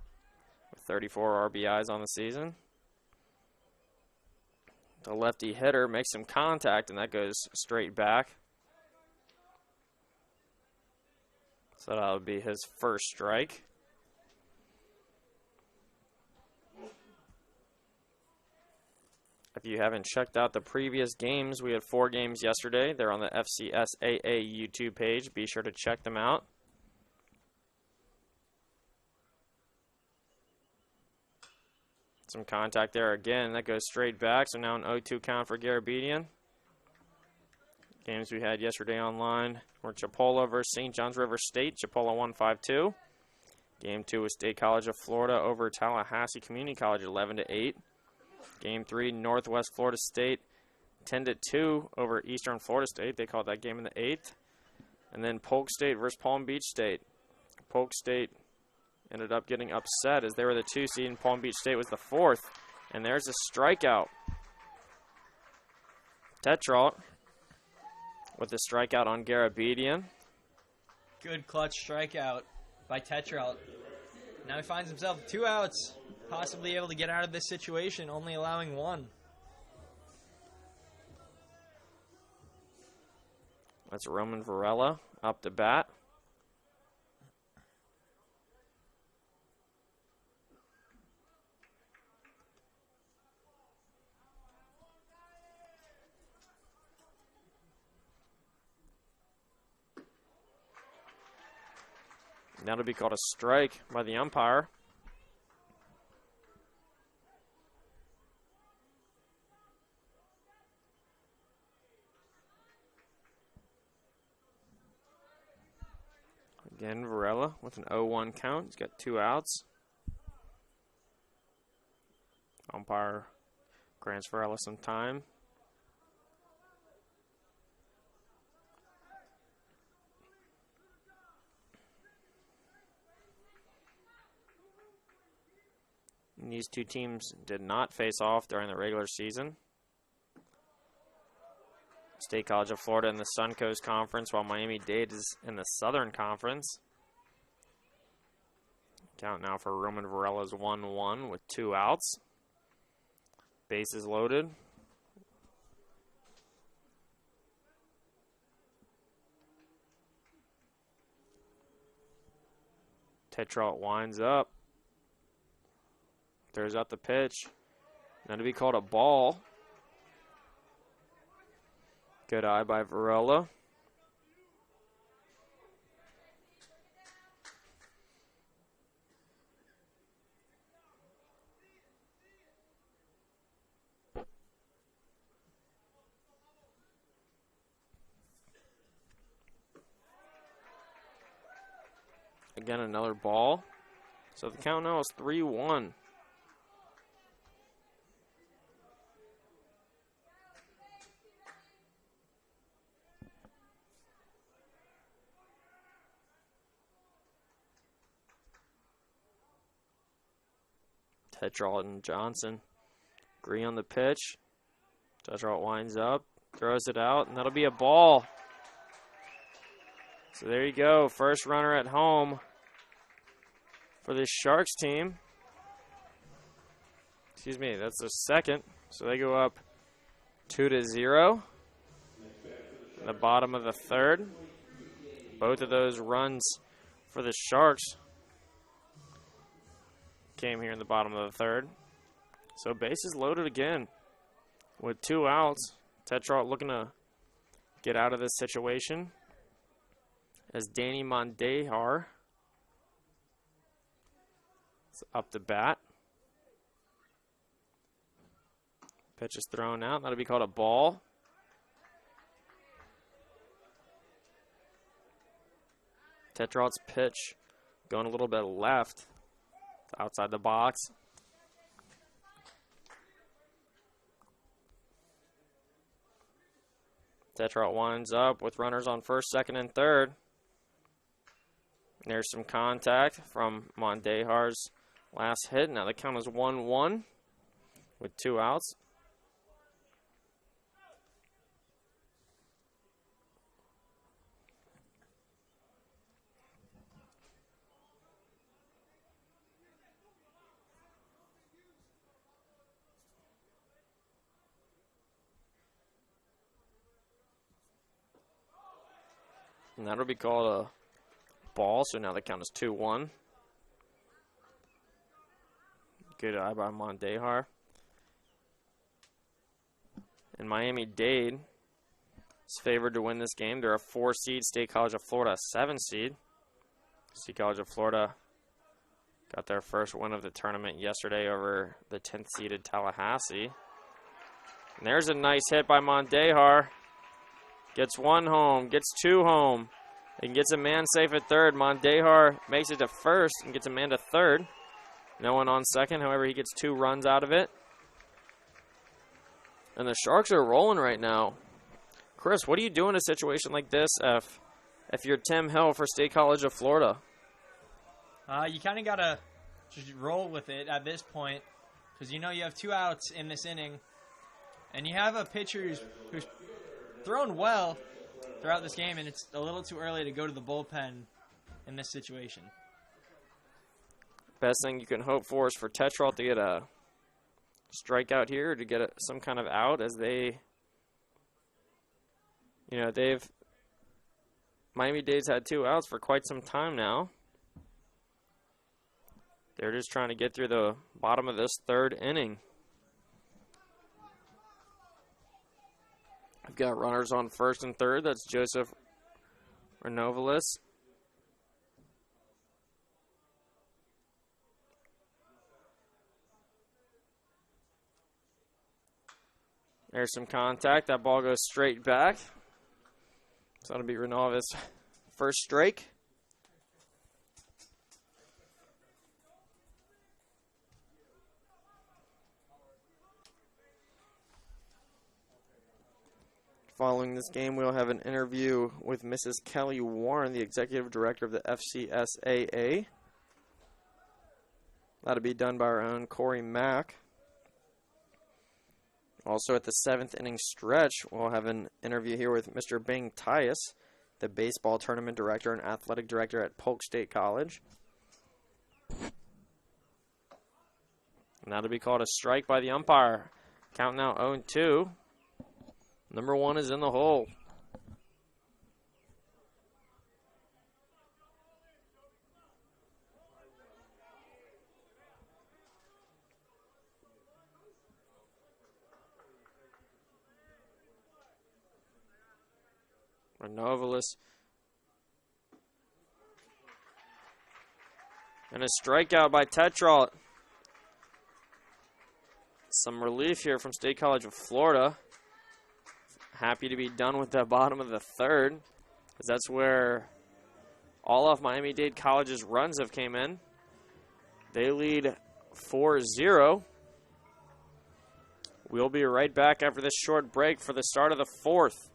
with 34 RBIs on the season. The lefty hitter makes some contact, and that goes straight back. So that would be his first strike. If you haven't checked out the previous games, we had 4 games yesterday. They're on the FCSAA YouTube page. Be sure to check them out. Some contact there again. That goes straight back. So now an 0-2 count for Garabedian. Games we had yesterday online were Chipola versus St. John's River State. Chipola won 5-2. Game 2 was State College of Florida over Tallahassee Community College 11-8. Game 3, Northwest Florida State 10-2 over Eastern Florida State. They called that game in the 8th. And then Polk State versus Palm Beach State. Polk State ended up getting upset as they were the 2 seed and Palm Beach State was the 4th. And there's a strikeout. Tetrault with a strikeout on Garabedian. Good clutch strikeout by Tetrault. Now he finds himself 2 outs, possibly able to get out of this situation, only allowing 1. That's Roman Varela up to bat. That'll be called a strike by the umpire. Again, Varela with an 0-1 count. He's got 2 outs. Umpire grants Varela some time. And these 2 teams did not face off during the regular season. State College of Florida in the Suncoast Conference, while Miami-Dade is in the Southern Conference. Count now for Roman Varela's 1-1 with 2 outs. Bases loaded. Tetrault winds up. Throws out the pitch. Now to be called a ball. Good eye by Varela. Again, another ball. So the count now is 3-1. Tetrault and Johnson agree on the pitch. Tetrault winds up, throws it out, and that'll be a ball. So there you go, first runner at home for this Sharks team. Excuse me, that's the second. So they go up 2-0 in the bottom of the third. Both of those runs for the Sharks came here in the bottom of the third. So bases loaded again with 2 outs. Tetrault looking to get out of this situation as Danny Mondejar is up to bat. Pitch is thrown out. That'll be called a ball. Tetrault's pitch going a little bit left. Outside the box. Tetrault winds up with runners on first, second, and third. There's some contact from Mondejar's last hit. Now the count is 1-1 with 2 outs. And that'll be called a ball, so now the count is 2-1. Good eye by Mondejar. And Miami-Dade is favored to win this game. They're a 4 seed. State College of Florida, a 7 seed. State College of Florida got their first win of the tournament yesterday over the 10th seeded Tallahassee. And there's a nice hit by Mondejar. Gets one home, gets two home, and gets a man safe at third. Mondejar makes it to first and gets a man to third. No one on second, however, he gets 2 runs out of it. And the Sharks are rolling right now. Chris, what do you do in a situation like this if you're Tim Hill for State College of Florida? You kind of got to just roll with it at this point because you know you have 2 outs in this inning, and you have a pitcher who's thrown well throughout this game, and it's a little too early to go to the bullpen in this situation. Best thing you can hope for is for Tetrol to get a strikeout here, to get some kind of out, as Miami-Dade's had 2 outs for quite some time now. They're just trying to get through the bottom of this 3rd inning. We've got runners on first and third. That's Joseph Renovalis. There's some contact. That ball goes straight back. So that'll be Renovalis' first strike. Following this game, we'll have an interview with Mrs. Kelly Warren, the executive director of the FCSAA. That'll be done by our own Corey Mack. Also at the 7th inning stretch, we'll have an interview here with Mr. Bing Tyus, the baseball tournament director and athletic director at Polk State College. And that'll be called a strike by the umpire. Count now 0-2. Number 1 is in the hole. Renovalis. And a strikeout by Tetrol. Some relief here from State College of Florida. Happy to be done with the bottom of the 3rd, because that's where all of Miami-Dade College's runs have came in. They lead 4-0. We'll be right back after this short break for the start of the 4th.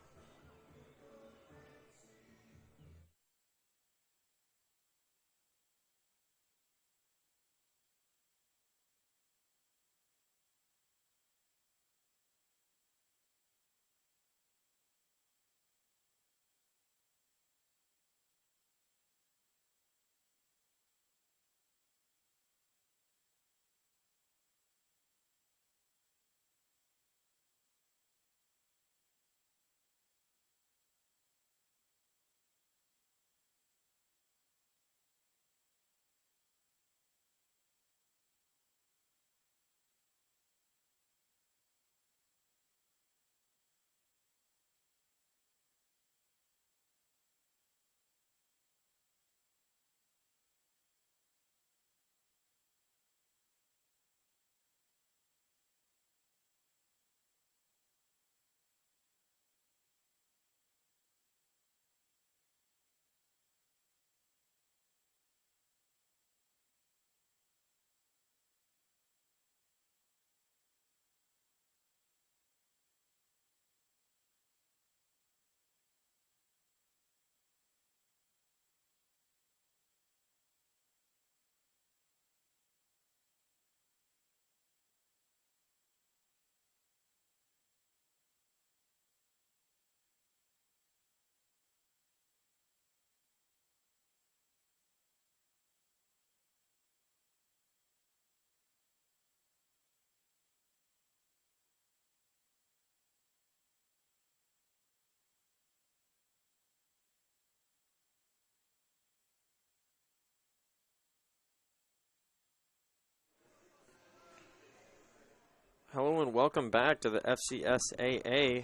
Hello and welcome back to the FCSAA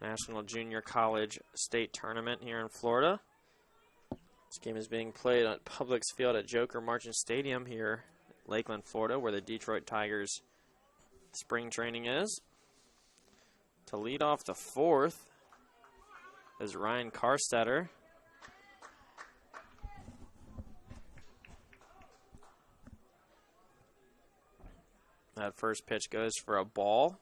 National Junior College State Tournament here in Florida. This game is being played at Publix Field at Joker Marchant Stadium here in Lakeland, Florida, where the Detroit Tigers spring training is. To lead off the 4th is Ryan Karstetter. That first pitch goes for a ball.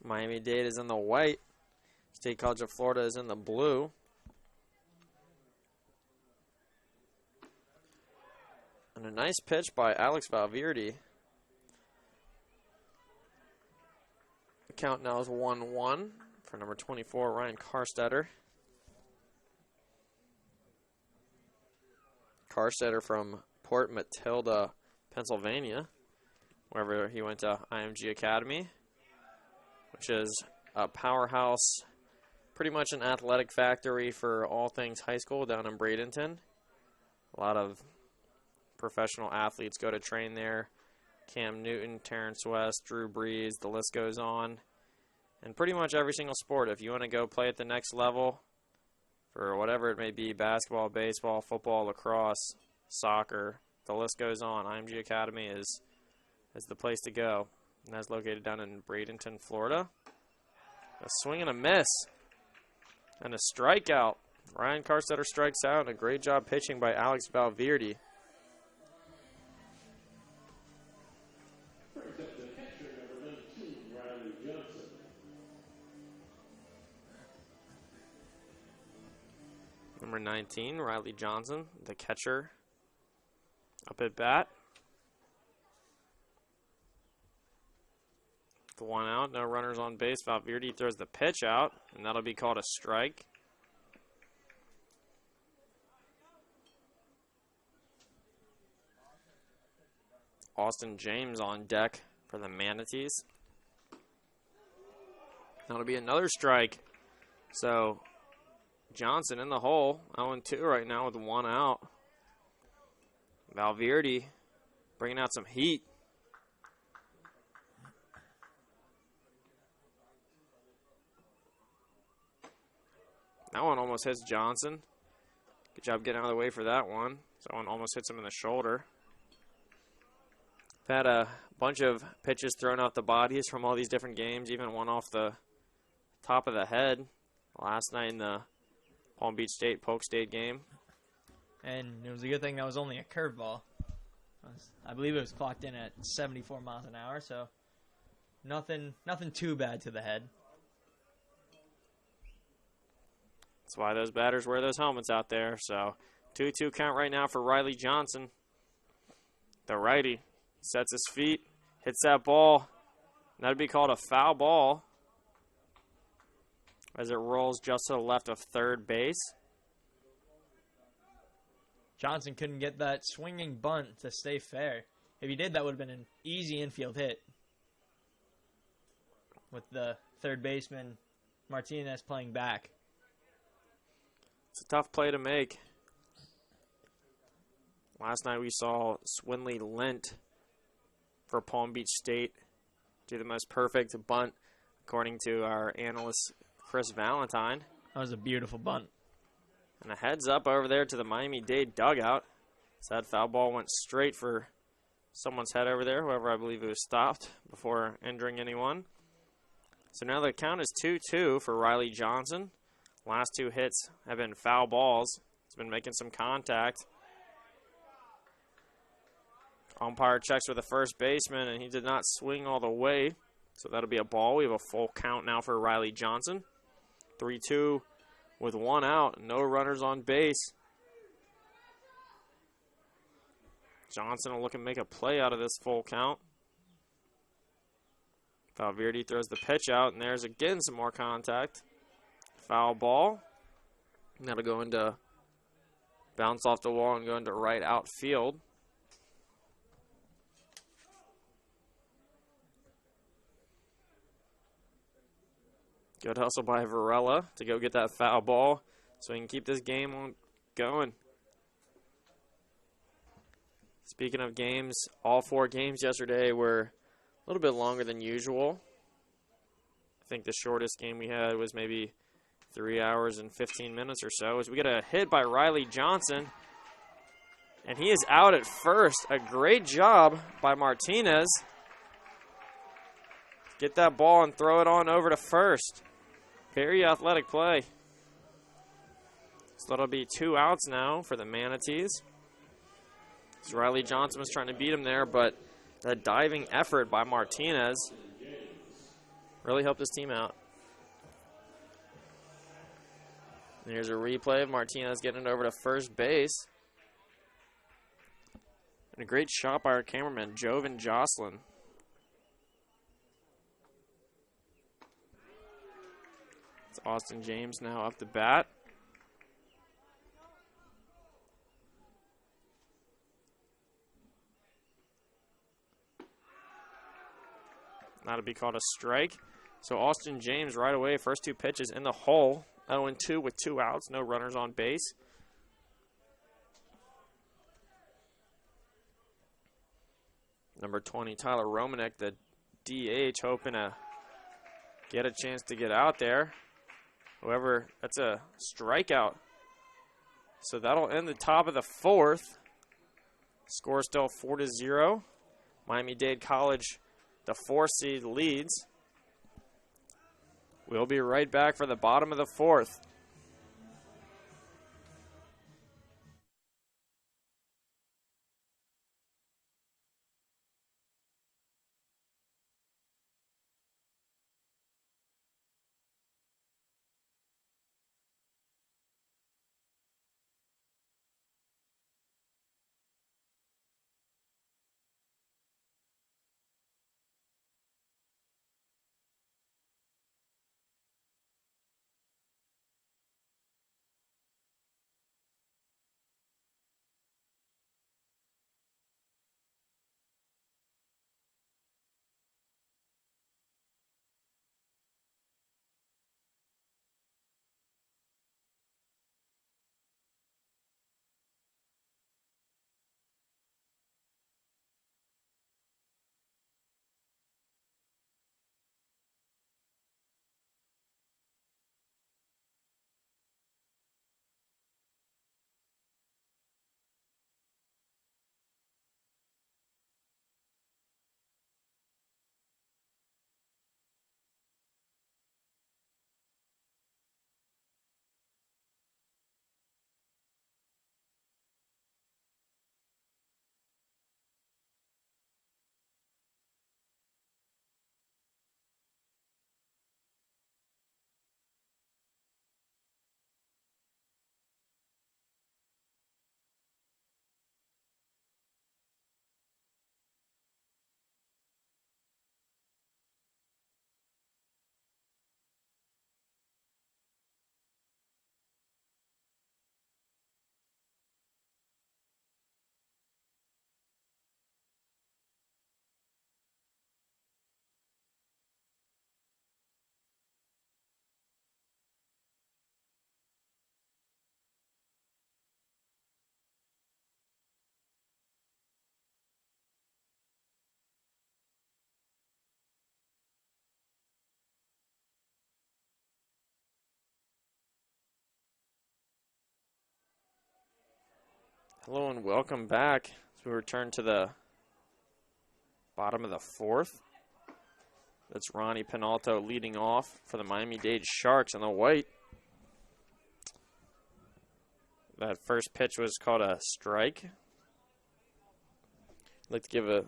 Miami-Dade is in the white. State College of Florida is in the blue. And a nice pitch by Alex Valverde. The count now is 1-1 for number 24, Ryan Karstetter. Karstetter from Port Matilda, Pennsylvania, wherever he went to IMG Academy, which is a powerhouse, pretty much an athletic factory for all things high school down in Bradenton. A lot of professional athletes go to train there. Cam Newton, Terrence West, Drew Brees, the list goes on. And pretty much every single sport, if you want to go play at the next level, for whatever it may be, basketball, baseball, football, lacrosse, soccer, the list goes on. IMG Academy is the place to go. And that's located down in Bradenton, Florida. A swing and a miss. And a strikeout. Ryan Karstetter strikes out, and a great job pitching by Alex Valverde. Number 19, Riley Johnson, the catcher, up at bat. The one out, no runners on base. Valverde throws the pitch out, and that'll be called a strike. Austin James on deck for the Manatees. That'll be another strike. So Johnson in the hole, 0-2 right now with one out. Valverde bringing out some heat. That one almost hits Johnson. Good job getting out of the way for that one. That one almost hits him in the shoulder. Had a bunch of pitches thrown off the bodies from all these different games, even one off the top of the head last night in the Palm Beach State, Polk State game. And it was a good thing that was only a curveball. I believe it was clocked in at 74 miles an hour, so nothing too bad to the head. That's why those batters wear those helmets out there. So 2-2 count right now for Riley Johnson. The righty sets his feet, hits that ball. That'd be called a foul ball as it rolls just to the left of third base. Johnson couldn't get that swinging bunt to stay fair. If he did, that would have been an easy infield hit. With the third baseman, Martinez, playing back. It's a tough play to make. Last night we saw Swinley Lint for Palm Beach State do the most perfect bunt, according to our analyst, Chris Valentine. That was a beautiful bunt. And a heads up over there to the Miami-Dade dugout. So that foul ball went straight for someone's head over there, whoever I believe it was stopped before injuring anyone. So now the count is 2-2 for Riley Johnson. Last two hits have been foul balls. He's been making some contact. Umpire checks with the first baseman, and he did not swing all the way. So that'll be a ball. We have a full count now for Riley Johnson. 3-2 with one out. No runners on base. Johnson will look and make a play out of this full count. Valverde throws the pitch out, and there's again some more contact. Foul ball. That'll go into, bounce off the wall and go into right outfield. Good hustle by Varela to go get that foul ball so he can keep this game on going. Speaking of games, all four games yesterday were a little bit longer than usual. I think the shortest game we had was maybe 3 hours and 15 minutes or so. As we get a hit by Riley Johnson, and he is out at first. A great job by Martinez get that ball and throw it on over to first. Very athletic play. So that'll be 2 outs now for the Manatees. So Riley Johnson was trying to beat him there, but that diving effort by Martinez really helped his team out. And here's a replay of Martinez getting it over to first base. And a great shot by our cameraman, Jovan Jocelyn. It's Austin James now up the bat. That'll be called a strike. So Austin James right away, first 2 pitches in the hole. 0-2 with 2 outs, no runners on base. Number 20, Tyler Romanek, the DH, hoping to get a chance to get out there. However, that's a strikeout. So that'll end the top of the 4th. Score still 4-0. Miami-Dade College, the 4 seed, leads. We'll be right back for the bottom of the 4th. Hello and welcome back as we return to the bottom of the 4th. That's Ronnie Penalto leading off for the Miami-Dade Sharks in the white. That first pitch was called a strike. I'd like to give a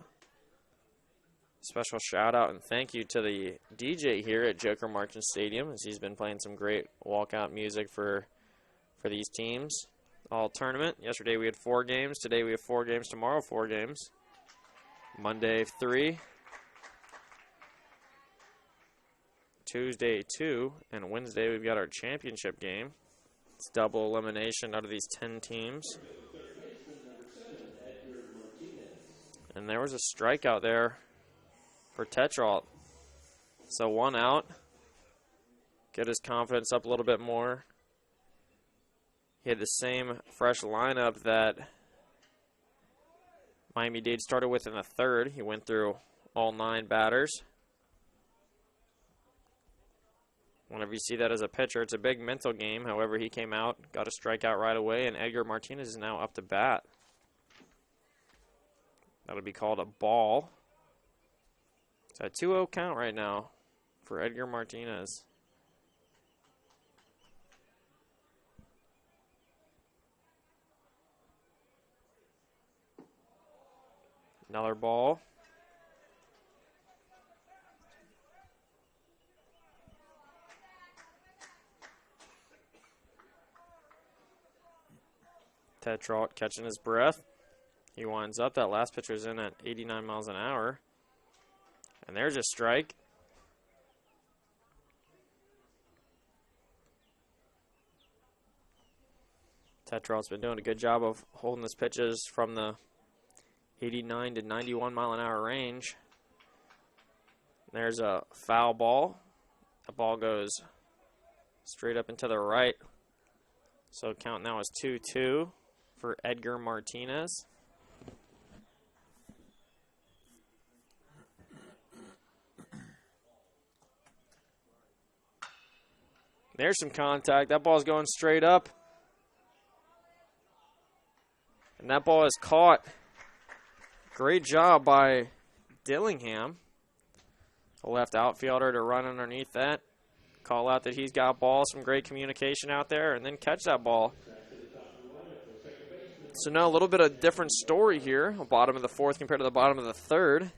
special shout out and thank you to the DJ here at Joker Marchant Stadium, as he's been playing some great walkout music for these teams. All tournament. Yesterday we had 4 games. Today we have 4 games. Tomorrow 4 games. Monday 3. Tuesday 2. And Wednesday we've got our championship game. It's double elimination out of these 10 teams. And there was a strikeout there for Tetrault. So 1 out. Get his confidence up a little bit more. He had the same fresh lineup that Miami-Dade started with in the 3rd. He went through all 9 batters. Whenever you see that as a pitcher, it's a big mental game. However, he came out, got a strikeout right away, and Edgar Martinez is now up to bat. That'll be called a ball. It's a 2-0 count right now for Edgar Martinez. Another ball. Tetralt catching his breath. He winds up. That last pitcher's in at 89 miles an hour. And there's a strike. Tetralt's been doing a good job of holding his pitches from the 89 to 91 mile an hour range. There's a foul ball. The ball goes straight up and to the right. So count now is 2-2 for Edgar Martinez. There's some contact. That ball's going straight up. And that ball is caught. Great job by Dillingham, the left outfielder, to run underneath that. Call out that he's got ball, some great communication out there, and then catch that ball. So now a little bit of different story here, the bottom of the fourth compared to the bottom of the third,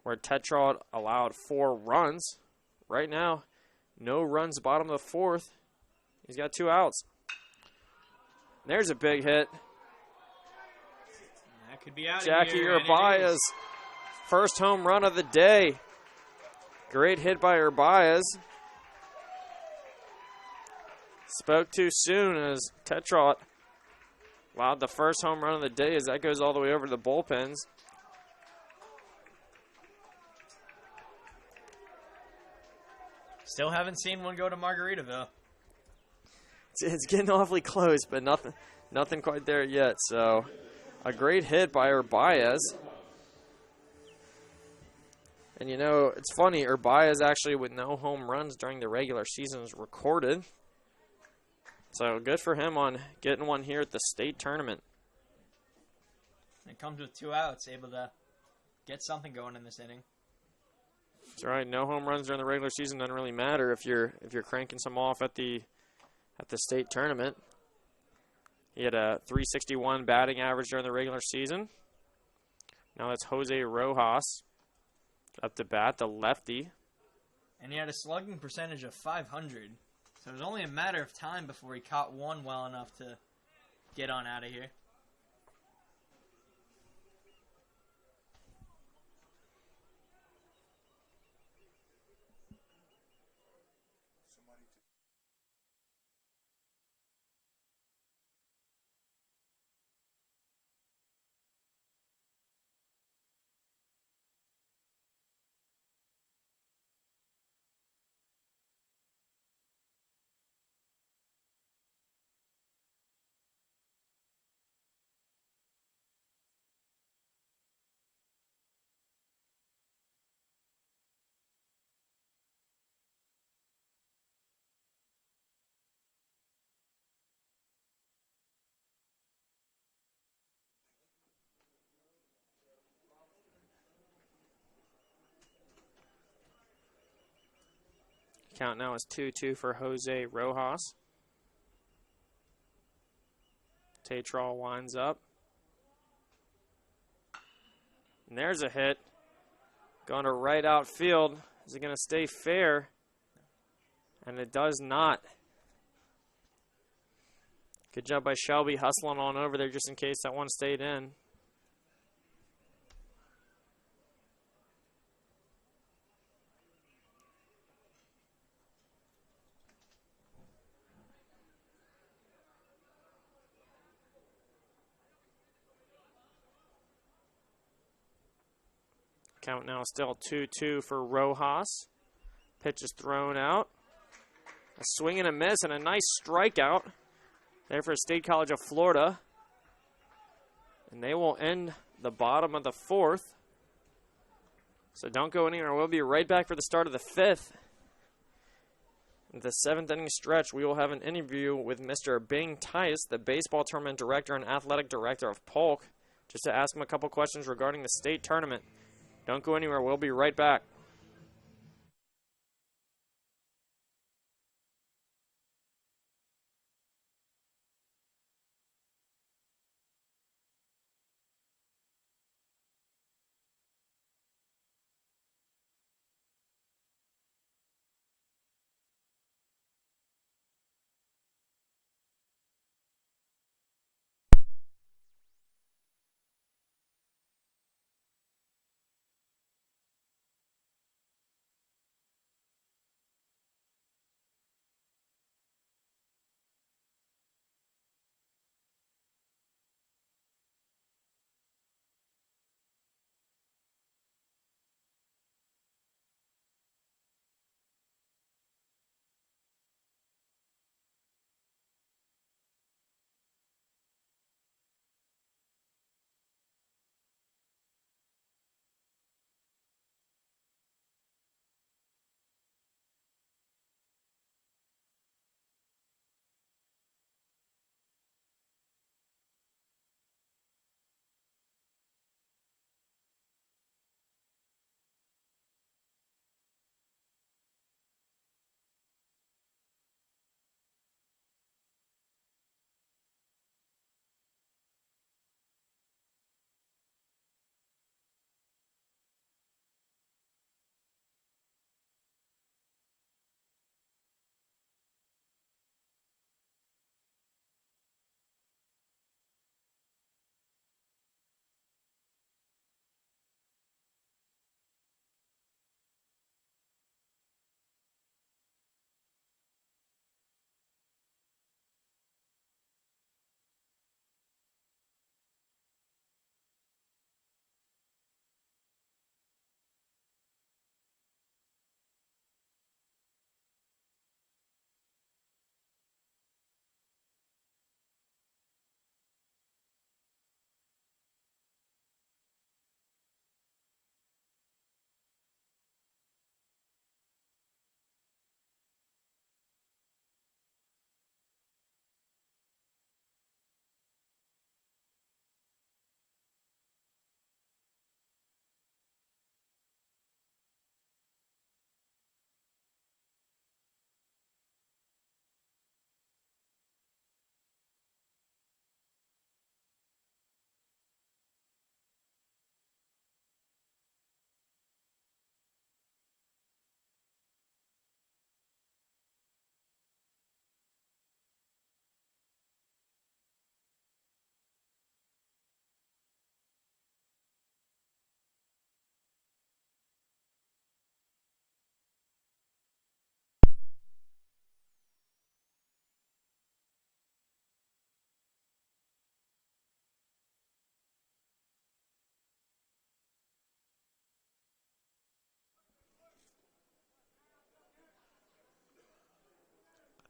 where Tetralt allowed 4 runs. Right now, no runs bottom of the fourth. He's got 2 outs. There's a big hit. That could be out Jackie here, Urbias, first home run of the day. Great hit by Urbias. Spoke too soon as Tetralt allowed the first home run of the day as that goes all the way over to the bullpens. Still haven't seen one go to Margaritaville. It's getting awfully close, but nothing quite there yet. So a great hit by Urbias. And you know, it's funny, Urbias actually with no home runs during the regular season is recorded. So good for him on getting one here at the state tournament. It comes with 2 outs, able to get something going in this inning. That's right. No home runs during the regular season doesn't really matter if you're cranking some off at the state tournament. He had a .361 batting average during the regular season. Now that's Jose Rojas up to bat, the lefty. And he had a slugging percentage of .500. So it was only a matter of time before he caught one well enough to get on out of here. Count now is 2-2 for Jose Rojas. Tetralt winds up. And there's a hit. Going to right outfield. Is it going to stay fair? And it does not. Good job by Shelby hustling on over there just in case that one stayed in. Count now still 2-2 for Rojas. Pitch is thrown out. A swing and a miss and a nice strikeout there for State College of Florida. And they will end the bottom of the fourth. So don't go anywhere. We'll be right back for the start of the fifth. In the 7th inning stretch, we will have an interview with Mr. Bing Tice, the baseball tournament director and athletic director of Polk, just to ask him a couple questions regarding the state tournament. Don't go anywhere. We'll be right back.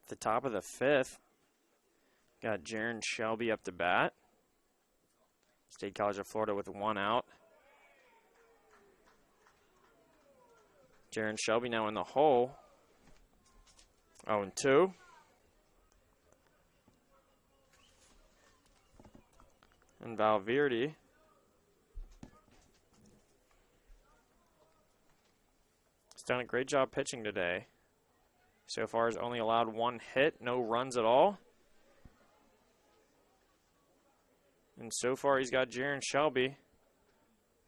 At the top of the fifth, got Jaron Shelby up to bat. State College of Florida with one out. Jaron Shelby now in the hole. 0-2. And Valverde has done a great job pitching today. So far has only allowed one hit, no runs at all. And so far he's got Jaron Shelby.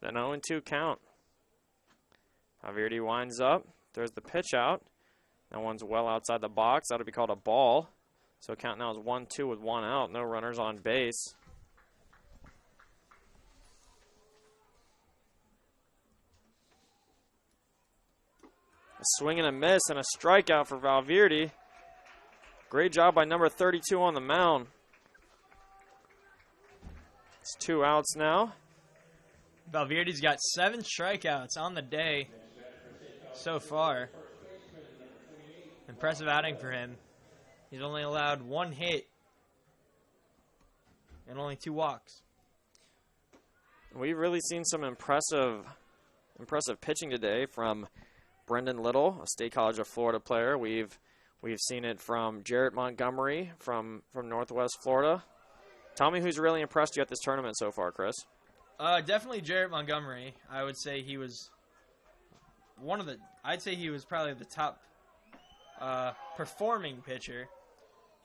Then 0-2 count. Valverde winds up, throws the pitch out. That one's well outside the box. That'll be called a ball. So count now is 1-2 with one out. No runners on base. A swing and a miss and a strikeout for Valverde. Great job by number 32 on the mound. It's 2 outs now. Valverde's got 7 strikeouts on the day so far. Impressive outing for him. He's only allowed 1 hit and only 2 walks. We've really seen some impressive pitching today from Brendan Little, a State College of Florida player. We've seen it from Jarrett Montgomery from Northwest Florida. Tell me who's really impressed you at this tournament so far, Chris. Definitely Jarrett Montgomery. I would say he was I'd say he was probably the top performing pitcher.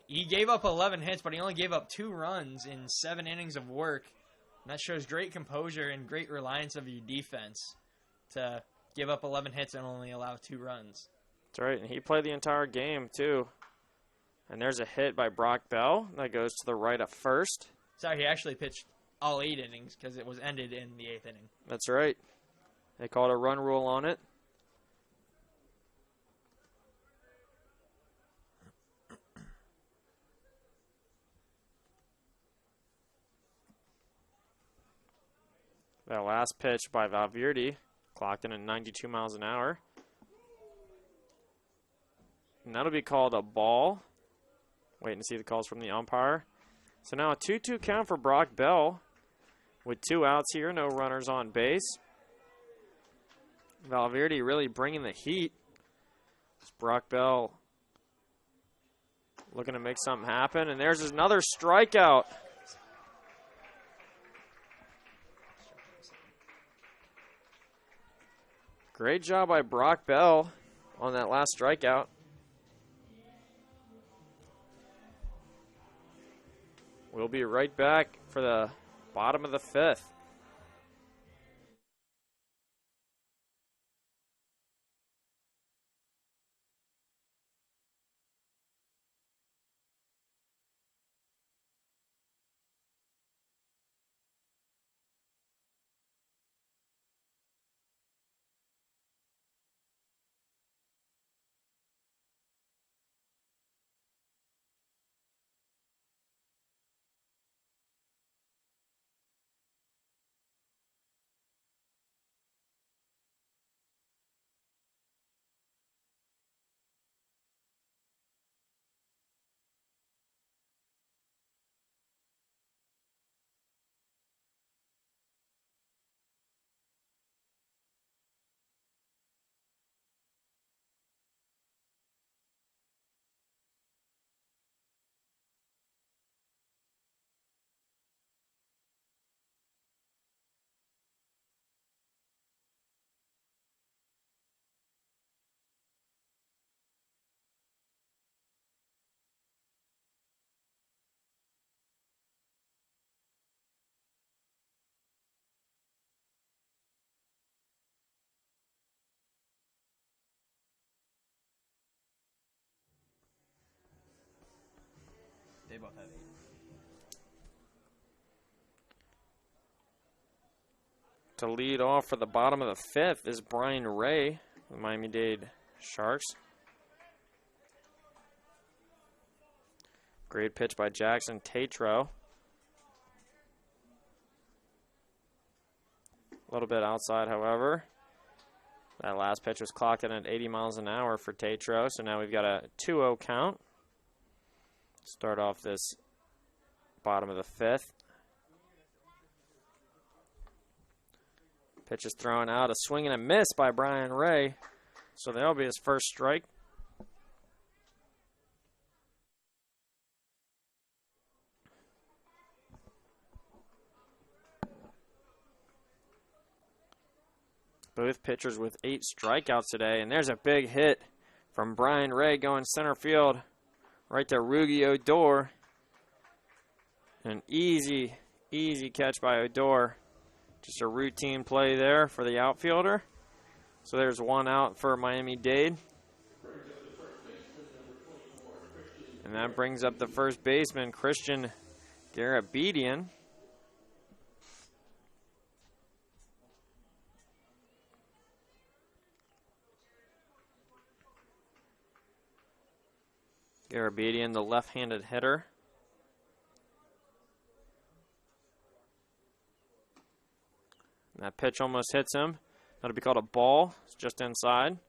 He gave up 11 hits, but he only gave up 2 runs in 7 innings of work. And that shows great composure and great reliance of your defense to give up 11 hits and only allow 2 runs. That's right, and he played the entire game, too. And there's a hit by Brock Bell that goes to the right at first. Sorry, he actually pitched all 8 innings because it was ended in the 8th inning. That's right. They called a run rule on it. That last pitch by Valverde clocked in at 92 miles an hour. And that'll be called a ball. Waiting to see the calls from the umpire. So now a 2-2 count for Brock Bell with 2 outs here, no runners on base. Valverde really bringing the heat. It's Brock Bell looking to make something happen, and there's another strikeout. Great job by Brock Bell on that last strikeout. We'll be right back for the bottom of the 5th. They both have 8. To lead off for the bottom of the 5th is Brian Ray, the Miami-Dade Sharks. Great pitch by Jackson Tatro. A little bit outside, however. That last pitch was clocked in at 80 miles an hour for Tatro, so now we've got a 2-0 count. Start off this bottom of the 5th. Pitch is thrown out, a swing and a miss by Brian Ray. So that'll be his first strike. Both pitchers with 8 strikeouts today, and there's a big hit from Brian Ray going center field. Right to Rugi Odor. An easy catch by Odor. Just a routine play there for the outfielder. So there's 1 out for Miami-Dade. And that brings up the first baseman, Christian Garabedian. Garabedian, the left-handed hitter. And that pitch almost hits him. That'll be called a ball. It's just inside.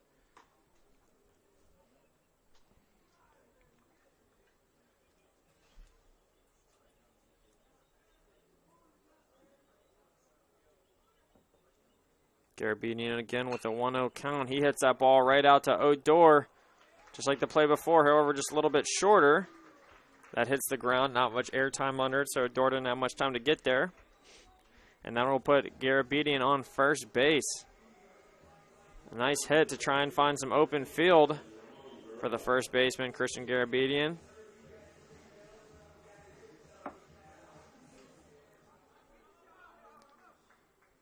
Garabedian again with a 1-0 count. He hits that ball right out to Odor. Just like the play before, however, just a little bit shorter. That hits the ground, not much air time under it, so Odor didn't have much time to get there. And that will put Garabedian on first base. A nice hit to try and find some open field for the first baseman, Christian Garabedian.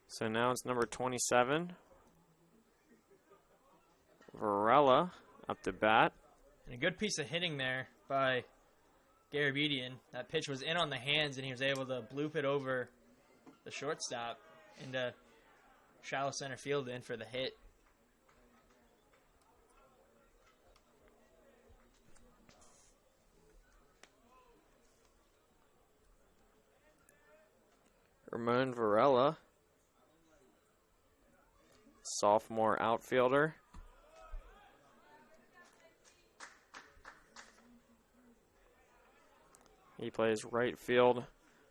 So now it's number 27, Varela, up to bat. And a good piece of hitting there by Garabedian. That pitch was in on the hands, and he was able to bloop it over the shortstop into shallow center field in for the hit. Ramon Varela, sophomore outfielder. He plays right field.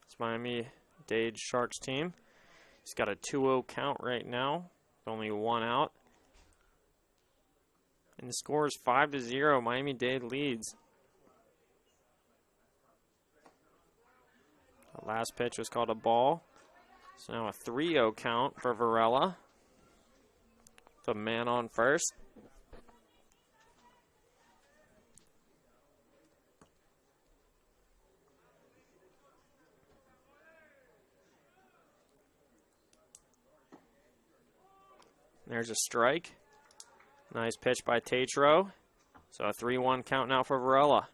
It's Miami Dade Sharks team. He's got a 2-0 count right now, with only one out. And the score is 5-0. Miami Dade leads. The last pitch was called a ball. So now a 3-0 count for Varela. The man on first. There's a strike. Nice pitch by Tatro. So a 3-1 count now for Varela.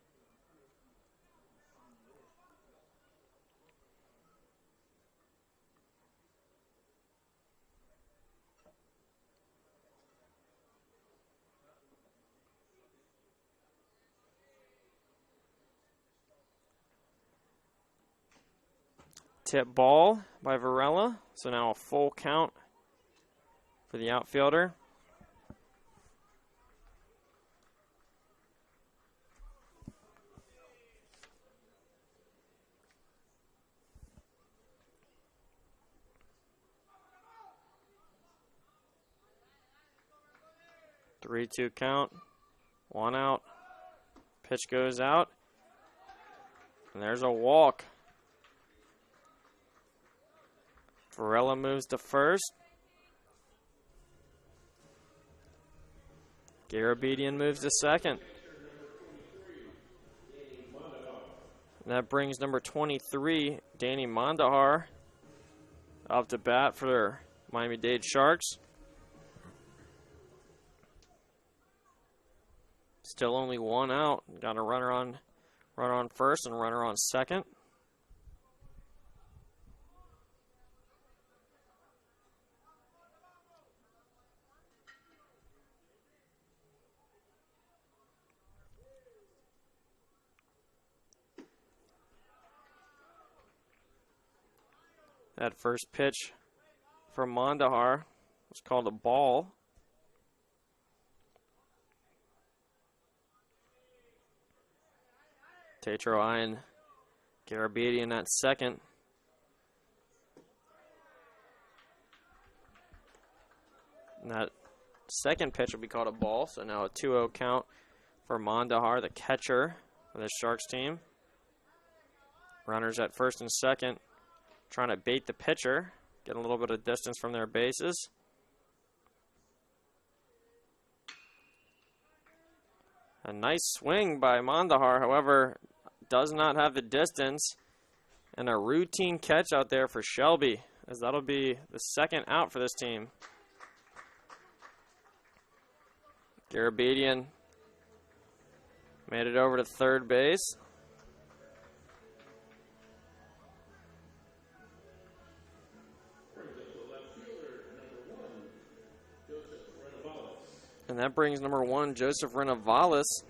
Tip ball by Varela. So now a full count for the outfielder. Three-two count. One out. Pitch goes out. And there's a walk. Varela moves to first. Garabedian moves to second. And that brings number 23, Danny Mondahar, up to bat for Miami-Dade Sharks. Still only one out. Got a runner on first and a runner on second. That first pitch from Mondahar was called a ball. Tatro eyeing Garabedian at second. And that second pitch will be called a ball, so now a 2-0 count for Mondahar, the catcher of the Sharks team. Runners at first and second, trying to bait the pitcher, get a little bit of distance from their bases. A nice swing by Mondahar, however, does not have the distance. And a routine catch out there for Shelby, as that'll be the second out for this team. Garabedian made it over to third base. And that brings number 1, Joseph Renovales,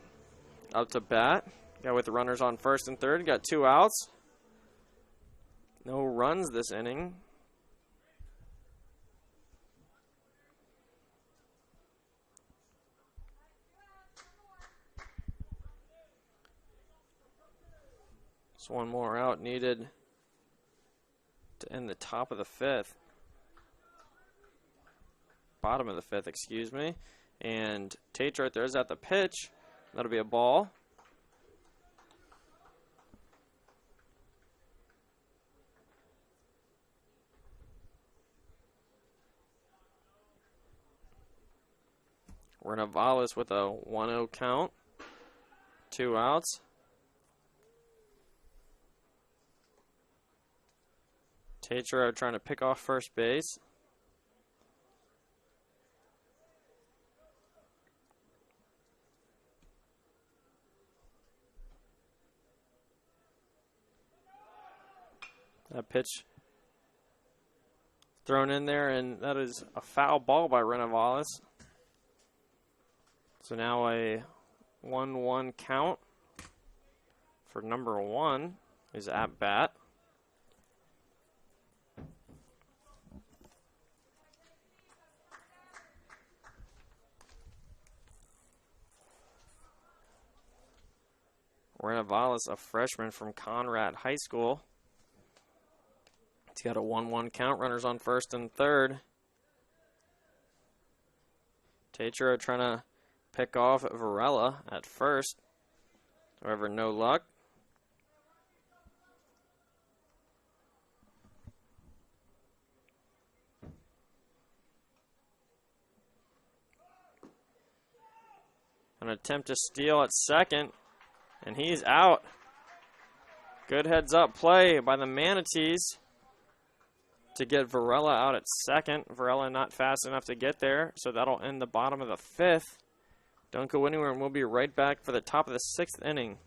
up to bat. Got with the runners on first and third. Got 2 outs. No runs this inning. Just one more out needed to end the top of the fifth. Bottom of the fifth, excuse me. And Tate right there is at the pitch. That'll be a ball. Renavalis with a 1-0 count. 2 outs. Tatro trying to pick off first base. That pitch thrown in there, and that is a foul ball by Renavalis. So now a 1-1 count for number 1 is at bat. Renavalis, a freshman from Conrad High School. He's got a 1-1 count, runners on first and third. Tatro trying to pick off Varela at first. However, no luck. An attempt to steal at second, and he's out. Good heads-up play by the Manatees to get Varela out at second. Varela not fast enough to get there, so that'll end the bottom of the 5th. Don't go anywhere, and we'll be right back for the top of the 6th inning.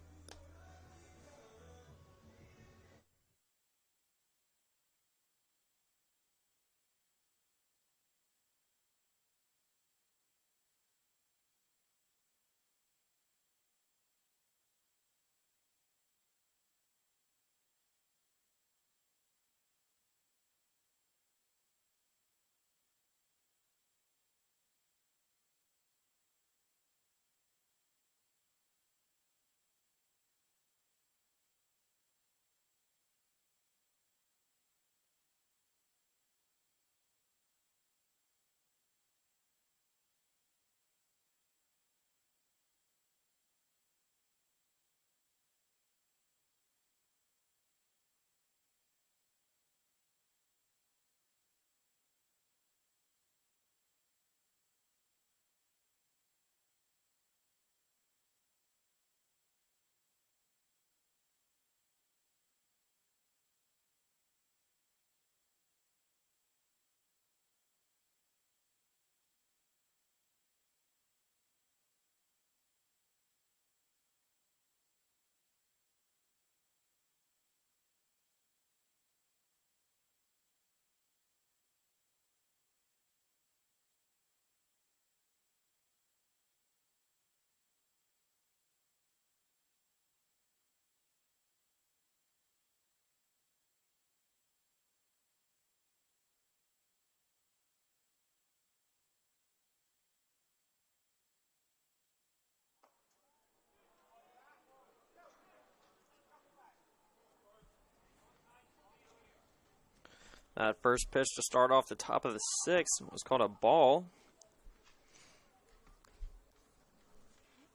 That first pitch to start off the top of the 6th was called a ball.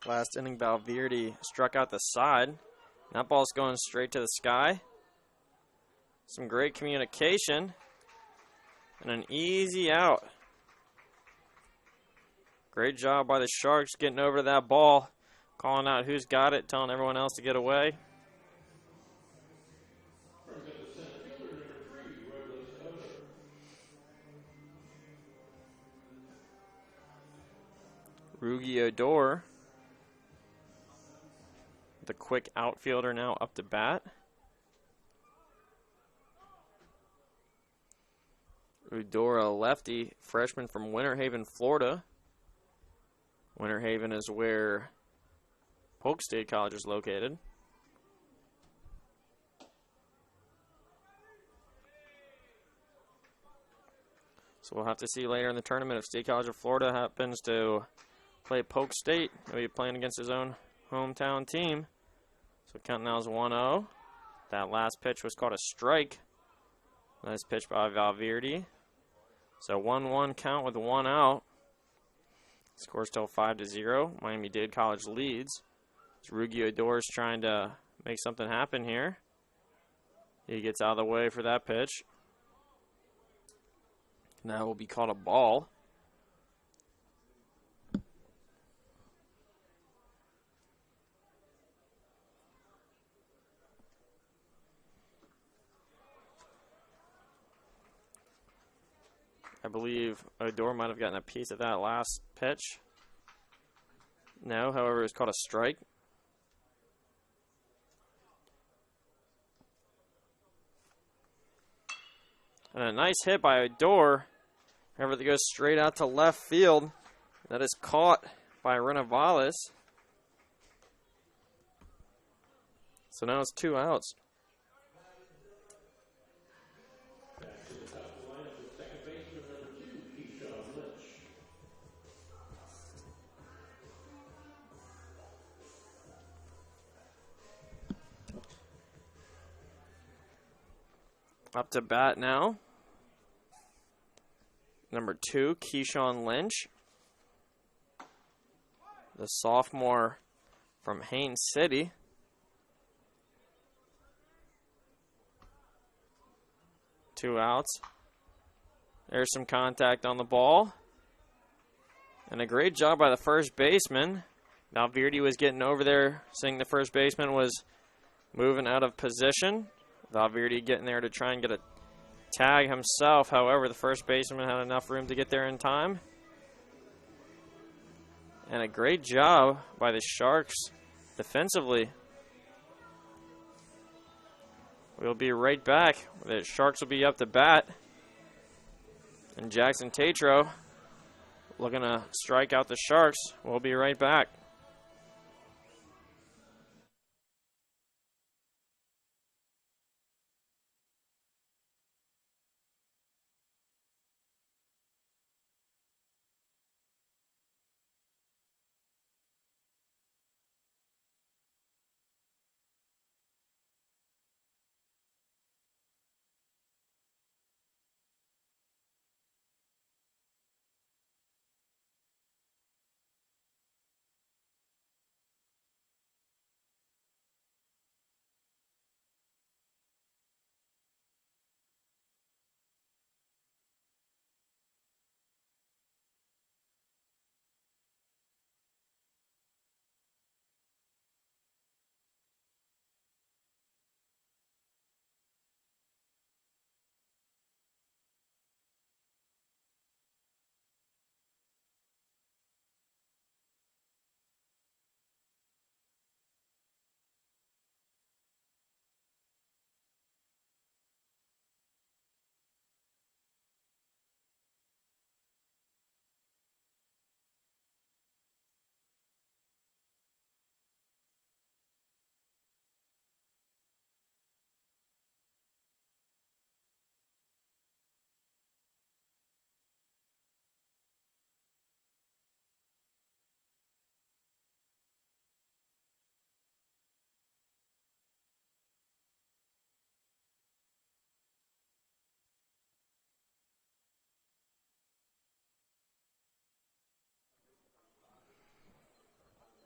Last inning, Valverde struck out the side. That ball's going straight to the sky. Some great communication. And an easy out. Great job by the Sharks getting over to that ball. Calling out who's got it, telling everyone else to get away. Ruggiero, the quick outfielder, now up to bat. Udora, lefty, freshman from Winter Haven, Florida. Winter Haven is where Polk State College is located. So we'll have to see later in the tournament if State College of Florida happens to play Polk State. He'll be playing against his own hometown team. So count now is 1-0. That last pitch was called a strike. Nice pitch by Valverde. So 1-1 count with 1 out. Score still 5-0. Miami-Dade College leads. Ruggiero is trying to make something happen here. He gets out of the way for that pitch. That will be called a ball. I believe Odor might have gotten a piece of that last pitch. No, however, it was called a strike. And a nice hit by Odor. However, that goes straight out to left field. That is caught by Renovales. So now it's 2 outs. Up to bat now. Number 2, Keyshawn Lynch. The sophomore from Haines City. Two outs. There's some contact on the ball. And a great job by the first baseman. Valverde was getting over there, seeing the first baseman was moving out of position. Valverde getting there to try and get a tag himself. However, the first baseman had enough room to get there in time. And a great job by the Sharks defensively. We'll be right back. The Sharks will be up to bat. And Jackson Tatro looking to strike out the Sharks. We'll be right back.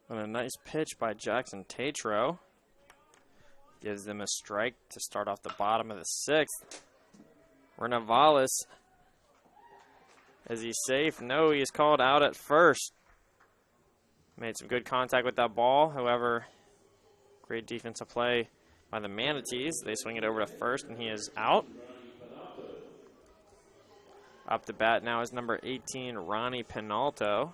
And a nice pitch by Jackson Tatro. Gives them a strike to start off the bottom of the 6th. Renovales. Is he safe? No, he is called out at first. Made some good contact with that ball. However, great defensive play by the Manatees. They swing it over to first, and he is out. Up to bat now is number 18, Ronnie Penalto.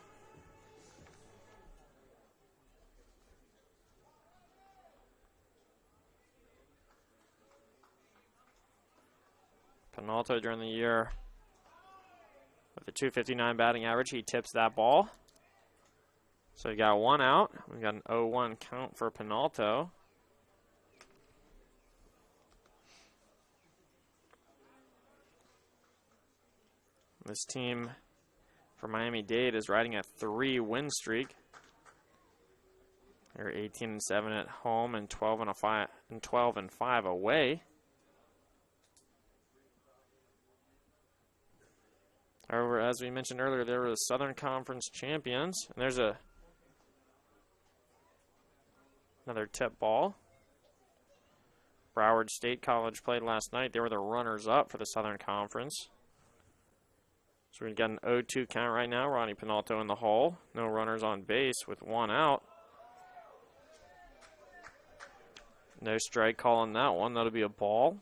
Penalto during the year with a .259 batting average, he tips that ball. So we got 1 out. We got an 0-1 count for Penalto. This team for Miami-Dade is riding a 3-win streak. They're 18-7 at home and 12-5 away. However, as we mentioned earlier, they were the Southern Conference champions. And there's another tip ball. Broward State College played last night. They were the runners-up for the Southern Conference. So we've got an 0-2 count right now. Ronnie Penalto in the hole. No runners on base with 1 out. No strike call on that one. That'll be a ball.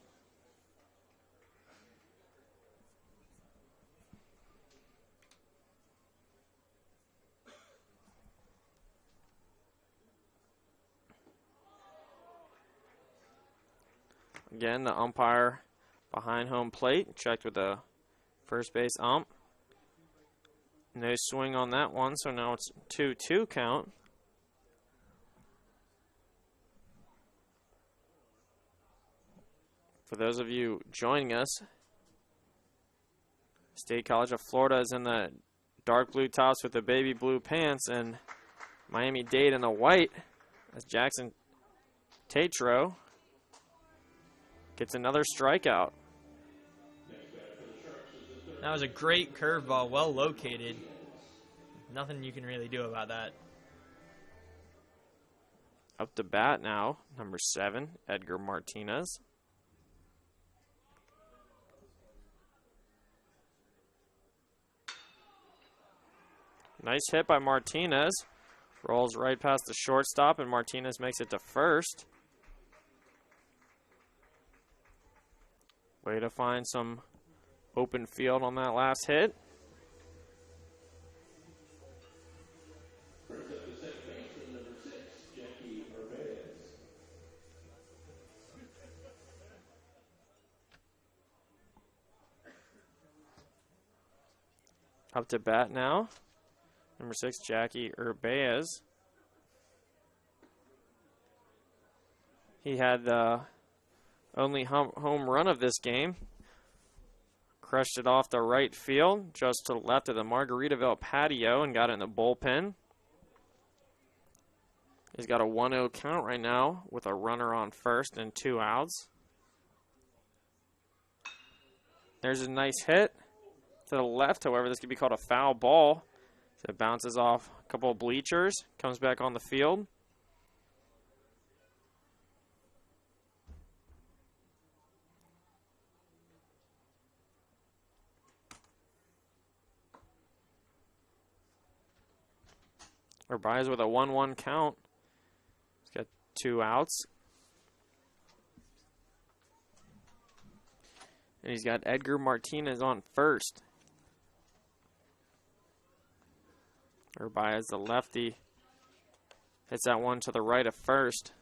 Again, the umpire behind home plate checked with the first base ump. No swing on that one, so now it's 2-2 count. For those of you joining us, State College of Florida is in the dark blue tops with the baby blue pants, and Miami-Dade in the white as Jackson Tatro gets another strikeout. That was a great curveball, well located. Nothing you can really do about that. Up to bat now, number 7, Edgar Martinez. Nice hit by Martinez. Rolls right past the shortstop, and Martinez makes it to first. Way to find some open field on that last hit. Up to bat now, number 6, Jackie Urbeas. He had the only home run of this game. Crushed it off the right field, just to the left of the Margaritaville patio, and got it in the bullpen. He's got a 1-0 count right now with a runner on first and 2 outs. There's a nice hit to the left. However, this could be called a foul ball. So it bounces off a couple of bleachers, comes back on the field. Urbias with a 1-1 count. He's got 2 outs. And he's got Edgar Martinez on first. Urbias, the lefty, hits that one to the right of first.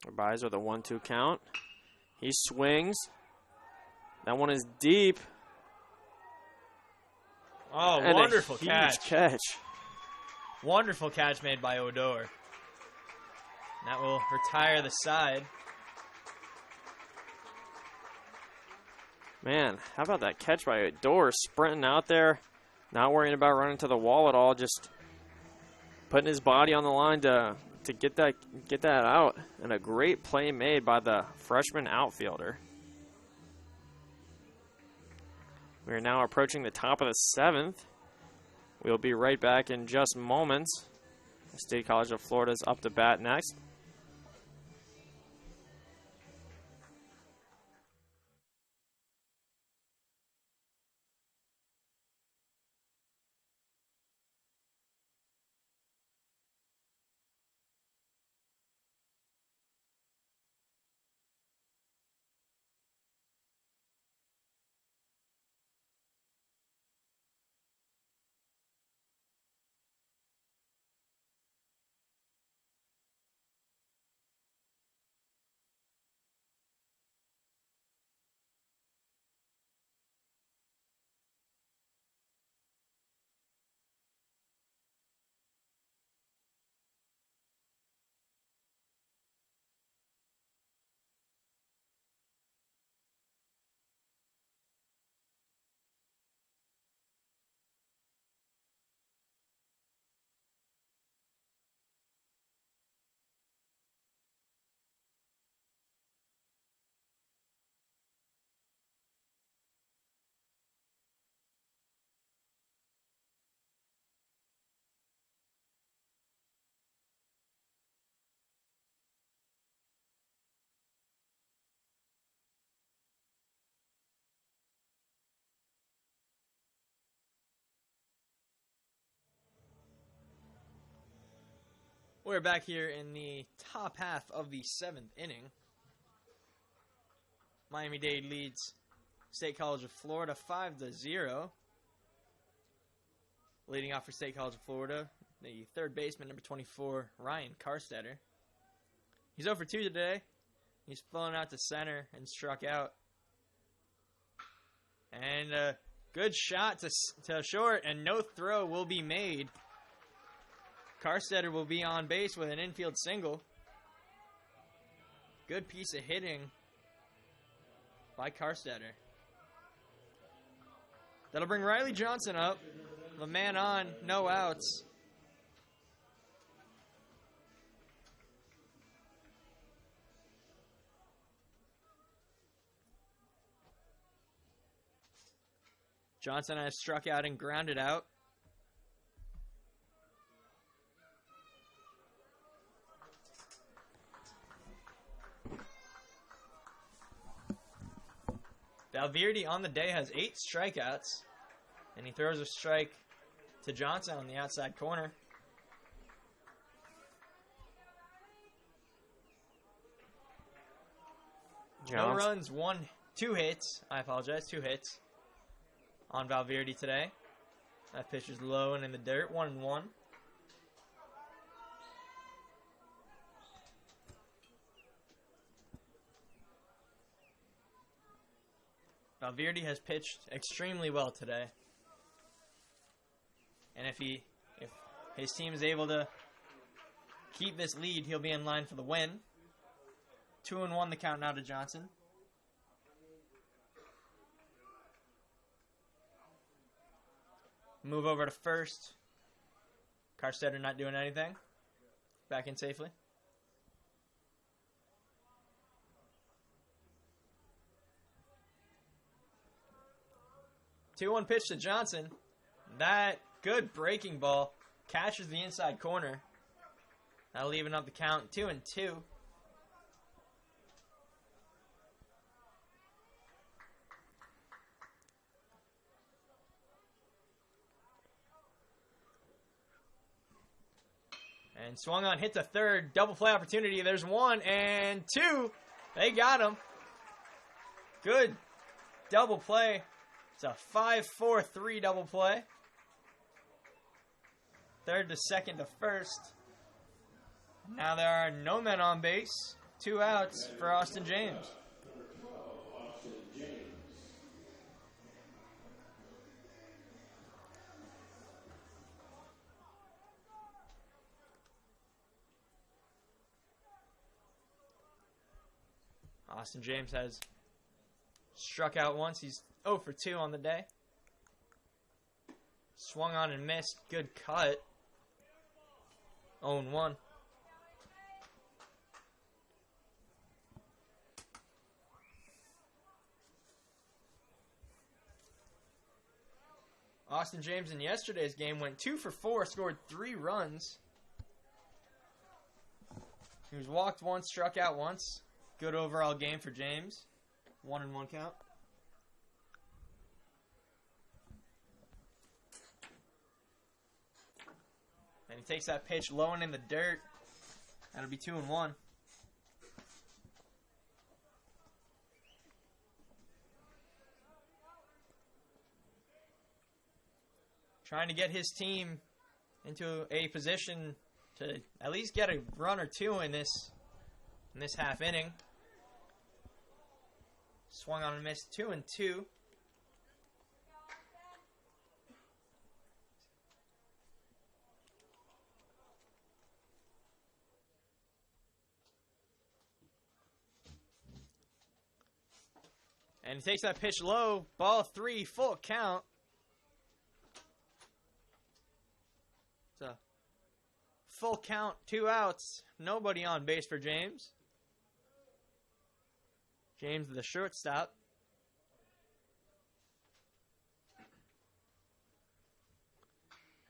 Urbias with a 1-2 count. He swings. That one is deep. Oh, And wonderful a huge catch. Wonderful catch made by Odor. That will retire the side. Man, how about that catch by Odor, sprinting out there, not worrying about running to the wall at all, just putting his body on the line to get that out. And a great play made by the freshman outfielder. We are now approaching the top of the 7th. We'll be right back in just moments. The State College of Florida is up to bat next. We're back here in the top half of the 7th inning. Miami-Dade leads State College of Florida 5-0. Leading off for State College of Florida, the third baseman, number 24, Ryan Karstetter. He's 0 for 2 today. He's flown out to center and struck out. And a good shot to short, and no throw will be made. Karstetter will be on base with an infield single. Good piece of hitting by Karstetter. That'll bring Riley Johnson up. The man on, no outs. Johnson has struck out and grounded out. Valverde on the day has 8 strikeouts, and he throws a strike to Johnson on the outside corner. No runs, 2 hits. I apologize, 2 hits on Valverde today. That pitch is low and in the dirt, 1-1. Valverde has pitched extremely well today. And if his team is able to keep this lead, he'll be in line for the win. 2-1 the count now to Johnson. Move over to first. Karstetter not doing anything. Back in safely. Two 2-1 pitch to Johnson. That good breaking ball catches the inside corner. That'll even up the count, 2-2. And swung on, hit to third. Double play opportunity. There's 1 and 2. They got him. Good double play. It's a 5-4-3 double play. Third to second to first. Now there are no men on base. 2 outs for Austin James. Austin James has struck out once. He's 0 for 2 on the day. Swung on and missed. Good cut. 0-1. Austin James in yesterday's game went 2 for 4, scored 3 runs. He was walked once, struck out once. Good overall game for James. 1-1 count. And he takes that pitch low and in the dirt. That'll be 2-1. Trying to get his team into a position to at least get a run or 2 in this half inning. Swung on and missed, 2-2. And he takes that pitch low. Ball 3, full count. It's a full count, 2 outs. Nobody on base for James. James, the shortstop.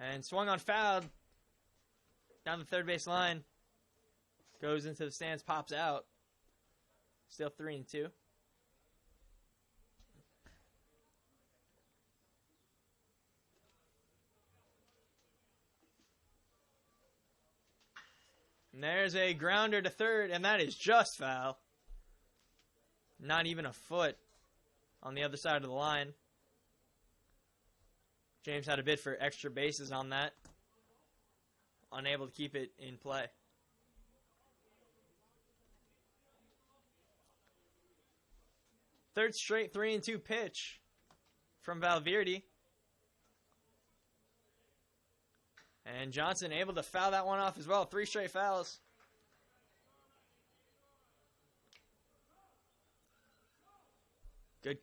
And swung on, fouled. Down the third base line. Goes into the stands, pops out. Still 3-2. And there's a grounder to third, and that is just foul. Not even a foot on the other side of the line. James had a bid for extra bases on that. Unable to keep it in play. Third straight 3-2 pitch from Valverde. And Johnson able to foul that one off as well. 3 straight fouls. Good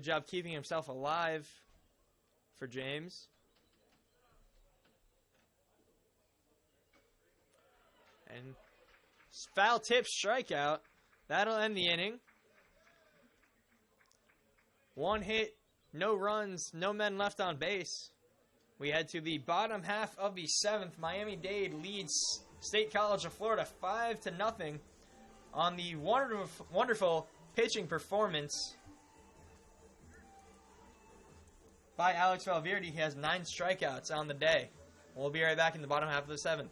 job keeping himself alive for James. And foul tip strikeout. That'll end the inning. 1 hit, no runs, no men left on base. We head to the bottom half of the 7th. Miami-Dade leads State College of Florida 5-0 on the wonderful pitching performance by Alex Valverde. He has 9 strikeouts on the day. We'll be right back in the bottom half of the 7th.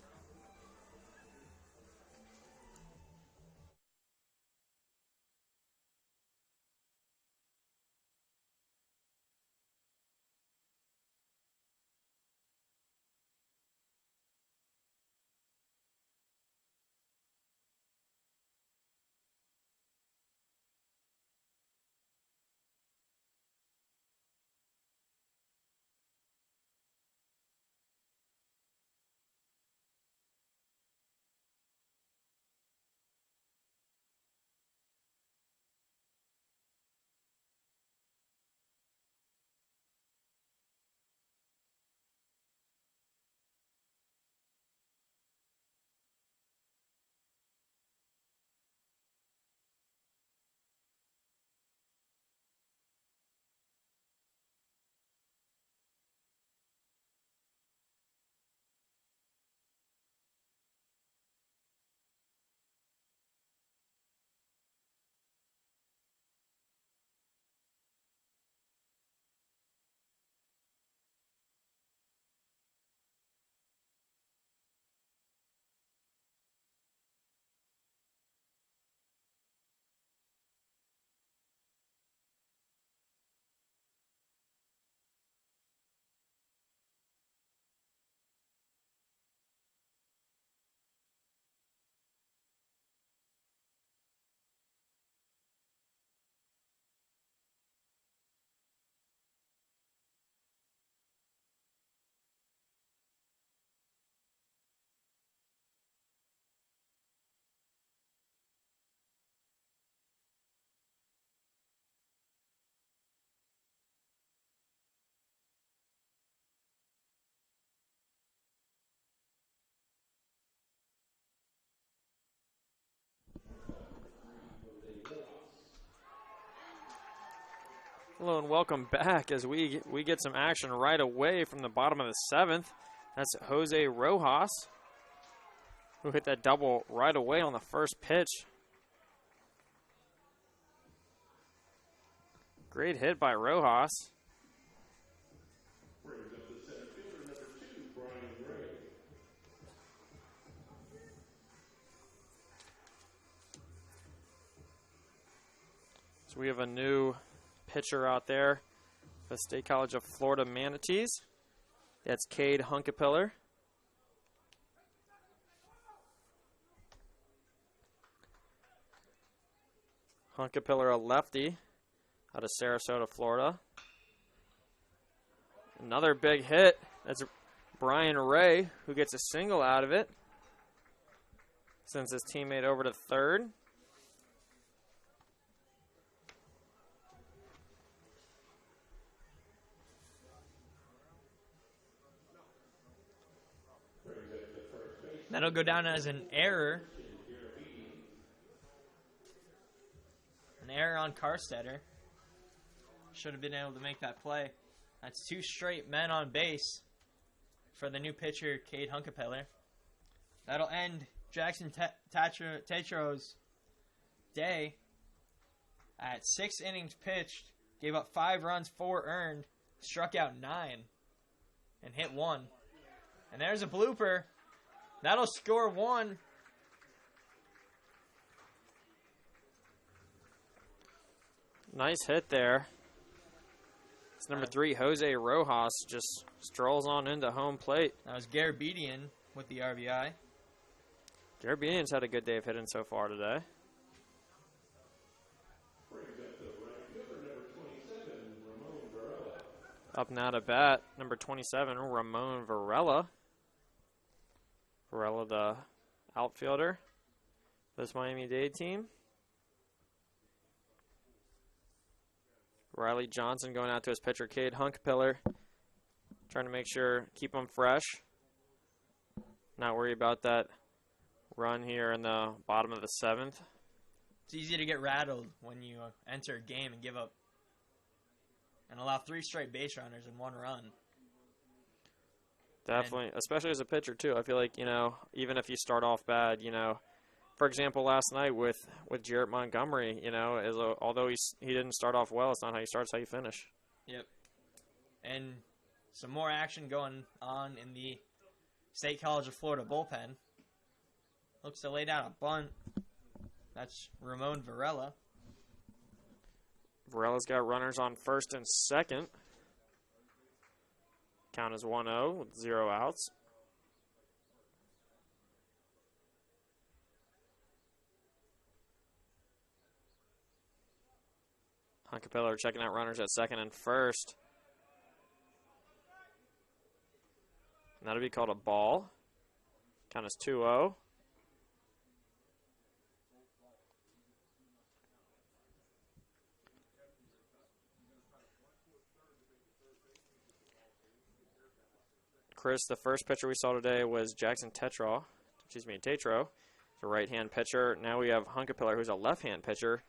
Hello and welcome back as we get some action right away from the bottom of the 7th. That's Jose Rojas, who hit that double right away on the first pitch. Great hit by Rojas. So we have a new pitcher out there for the State College of Florida Manatees. That's Cade Hunkapiller. Hunkapiller, a lefty out of Sarasota, Florida. Another big hit. That's Brian Ray, who gets a single out of it. Sends his teammate over to third. That'll go down as an error. An error on Carstetter. Should have been able to make that play. That's 2 straight men on base for the new pitcher, Cade Hunkapiller. That'll end Jackson Tetro's day at 6 innings pitched. Gave up 5 runs, 4 earned. Struck out 9 and hit 1. And there's a blooper. That'll score one. Nice hit there. It's number 3, Jose Rojas, just strolls on into home plate. That was Garabedian with the RBI. Garabedian's had a good day of hitting so far today. Up now to bat, number 27, Ramon Varela. Varela, the outfielder for this Miami-Dade team. Riley Johnson going out to his pitcher, Cade Hunkpiller, trying to make sure, keep him fresh. Not worry about that run here in the bottom of the 7th. It's easy to get rattled when you enter a game and give up and allow 3 straight base runners and 1 run. Definitely, especially as a pitcher, too. I feel like, even if you start off bad, for example, last night with Jarrett Montgomery, although he didn't start off well, it's not how you start, it's how you finish. Yep. And some more action going on in the State College of Florida bullpen. Looks to lay down a bunt. That's Ramon Varela. Varela's got runners on first and second. Count is 1-0 with 0 outs. Hunkapiller checking out runners at second and first. And that'll be called a ball. Count is 2-0. Chris, the first pitcher we saw today was Jackson Tatro, the right-hand pitcher. Now we have Hunkapiller, who's a left-hand pitcher.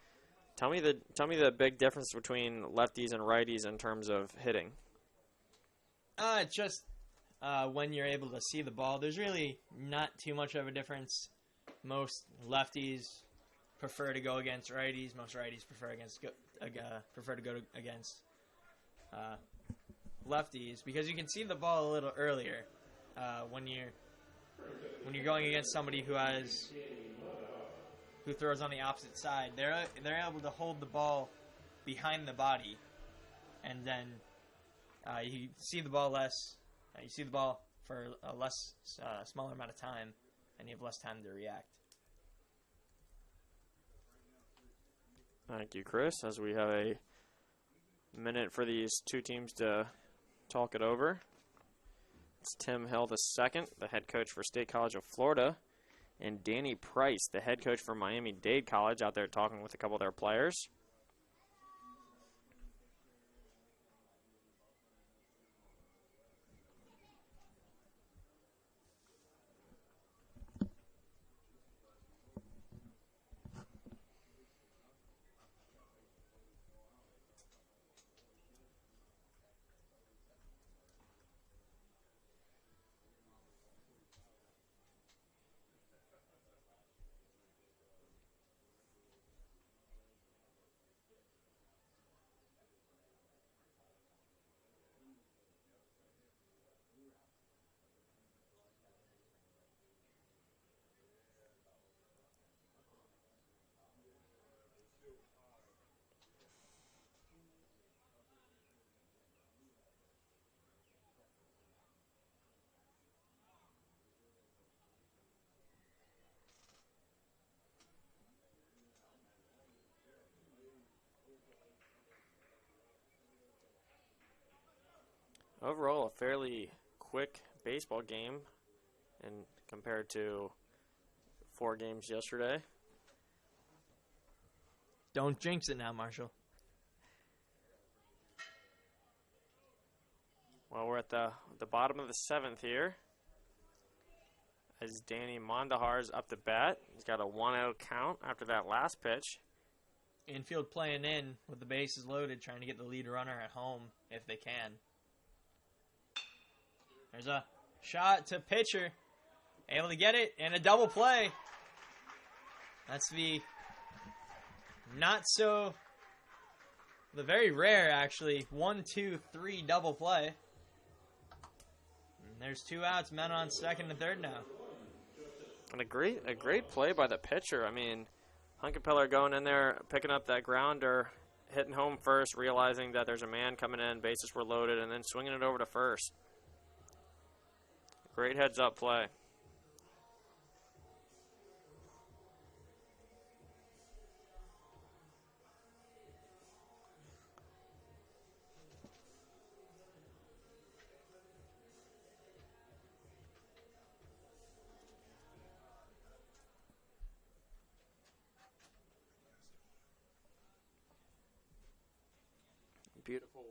Tell me the big difference between lefties and righties in terms of hitting. Just when you're able to see the ball, there's really not too much of a difference. Most lefties prefer to go against righties. Most righties prefer to go against lefties because you can see the ball a little earlier when you're going against somebody who throws on the opposite side. They're able to hold the ball behind the body, and then you see the ball less. You see the ball for a smaller amount of time, and you have less time to react. Thank you, Chris. As we have a minute for these two teams to talk it over. It's Tim Hill II, the head coach for State College of Florida, and Danny Price, the head coach for Miami-Dade College, out there talking with a couple of their players. Overall, a fairly quick baseball game and compared to 4 games yesterday. Don't jinx it now, Marshall. Well, we're at the bottom of the 7th here. As Danny Mondejar's up to bat. He's got a 1-0 count after that last pitch. Infield playing in with the bases loaded, trying to get the lead runner at home if they can. There's a shot to pitcher. Able to get it, and a double play. That's the very rare, actually, 1, 2, 3 double play. There's 2 outs, men on second and third now. And a great play by the pitcher. I mean, Hunkepeller going in there, picking up that grounder, hitting home first, realizing that there's a man coming in, bases were loaded, and then swinging it over to first. Great heads-up play. Beautiful.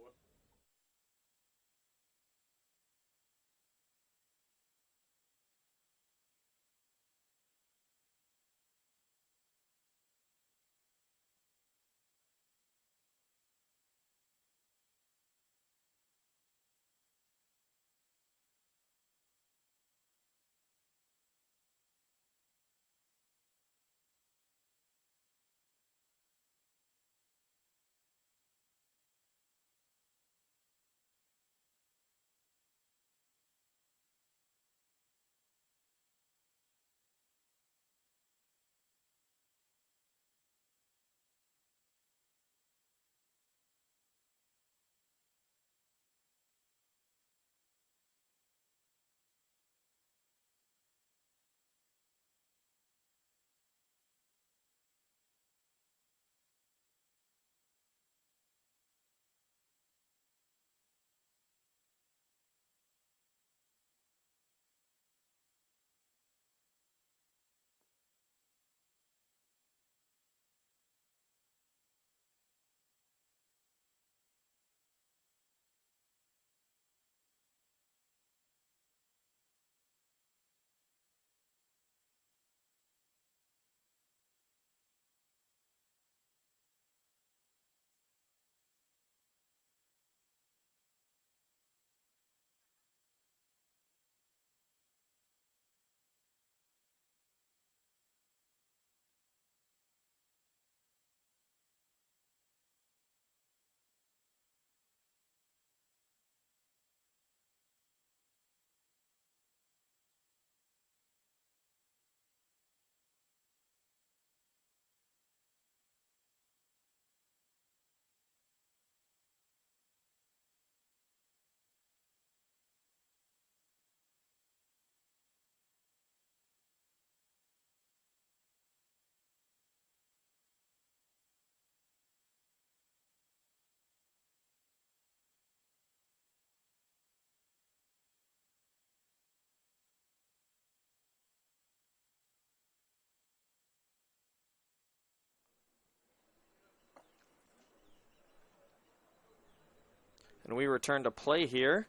And we return to play here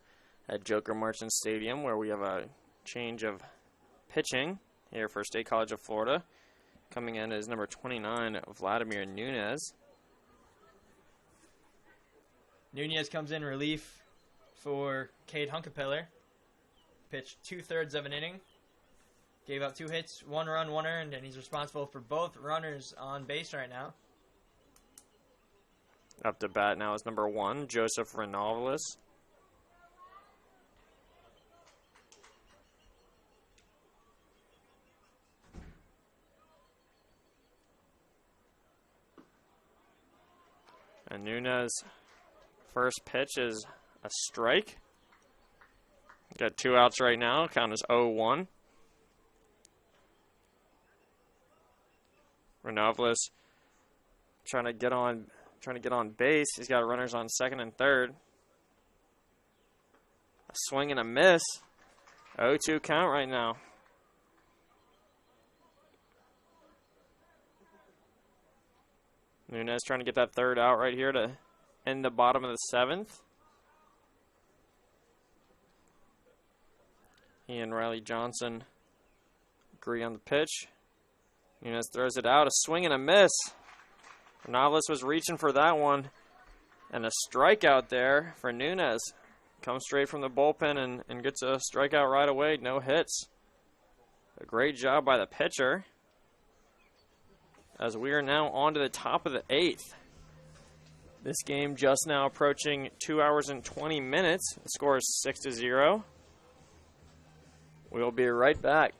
at Joker Marchant Stadium, where we have a change of pitching here for State College of Florida. Coming in is number 29, Vladimir Nunez. Nunez comes in relief for Cade Hunkepeller. Pitched 2/3 of an inning. Gave up 2 hits, 1 run, 1 earned, and he's responsible for both runners on base right now. Up to bat now is number 1, Joseph Renalvalis. And Nunez' first pitch is a strike. Got 2 outs right now. Count is 0-1. Renalvalis trying to get on base. He's got runners on second and third. A swing and a miss. 0-2 count right now. Nunez trying to get that third out right here to end the bottom of the 7th. He and Riley Johnson agree on the pitch. Nunez throws it out. A swing and a miss. Renalvalis was reaching for that one. And a strikeout there for Nunez. Comes straight from the bullpen and gets a strikeout right away. No hits. A great job by the pitcher. As we are now on to the top of the 8th. This game just now approaching 2 hours and 20 minutes. The score is 6-0. We'll be right back.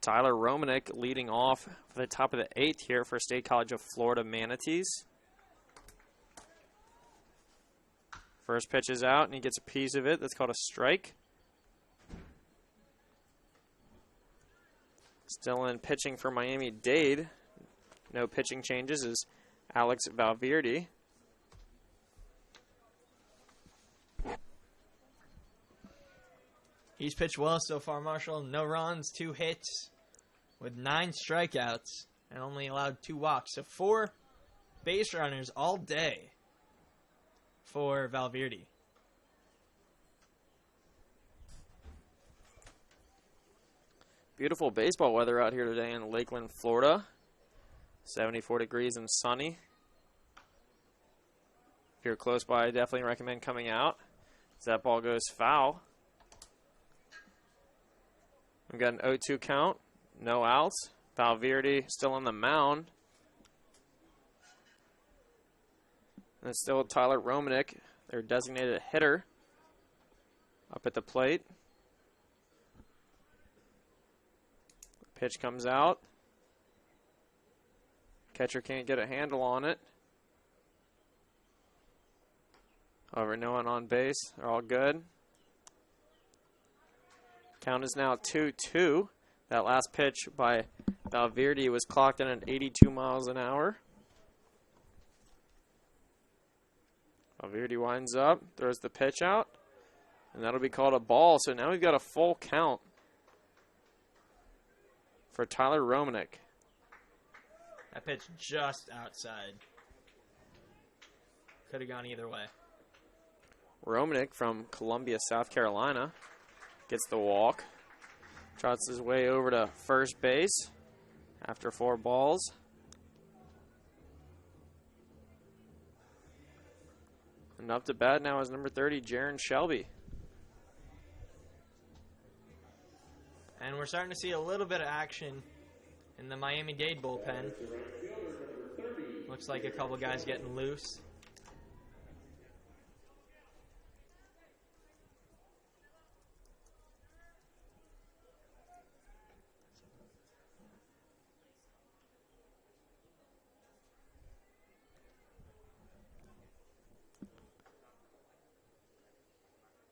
Tyler Romanek leading off for the top of the 8th here for State College of Florida Manatees. First pitch is out, and he gets a piece of it. That's called a strike. Still in pitching for Miami-Dade. No pitching changes is Alex Valverde. He's pitched well so far, Marshall. No runs, 2 hits with 9 strikeouts and only allowed 2 walks. So 4 base runners all day for Valverde. Beautiful baseball weather out here today in Lakeland, Florida. 74 degrees and sunny. If you're close by, I definitely recommend coming out. As that ball goes foul. We've got an 0-2 count, no outs. Valverde still on the mound. And it's still Tyler Romanek, their designated hitter, up at the plate. Pitch comes out. Catcher can't get a handle on it. However, no one on base. They're all good. Count is now 2-2. That last pitch by Valverde was clocked in at 82 miles an hour. Valverde winds up, throws the pitch out, and that'll be called a ball. So now we've got a full count for Tyler Romanek. That pitch just outside. Could have gone either way. Romanek from Columbia, South Carolina, gets the walk. Trots his way over to first base after 4 balls. And up to bat now is number 30, Jaron Shelby. And we're starting to see a little bit of action in the Miami-Dade bullpen. Looks like a couple guys getting loose.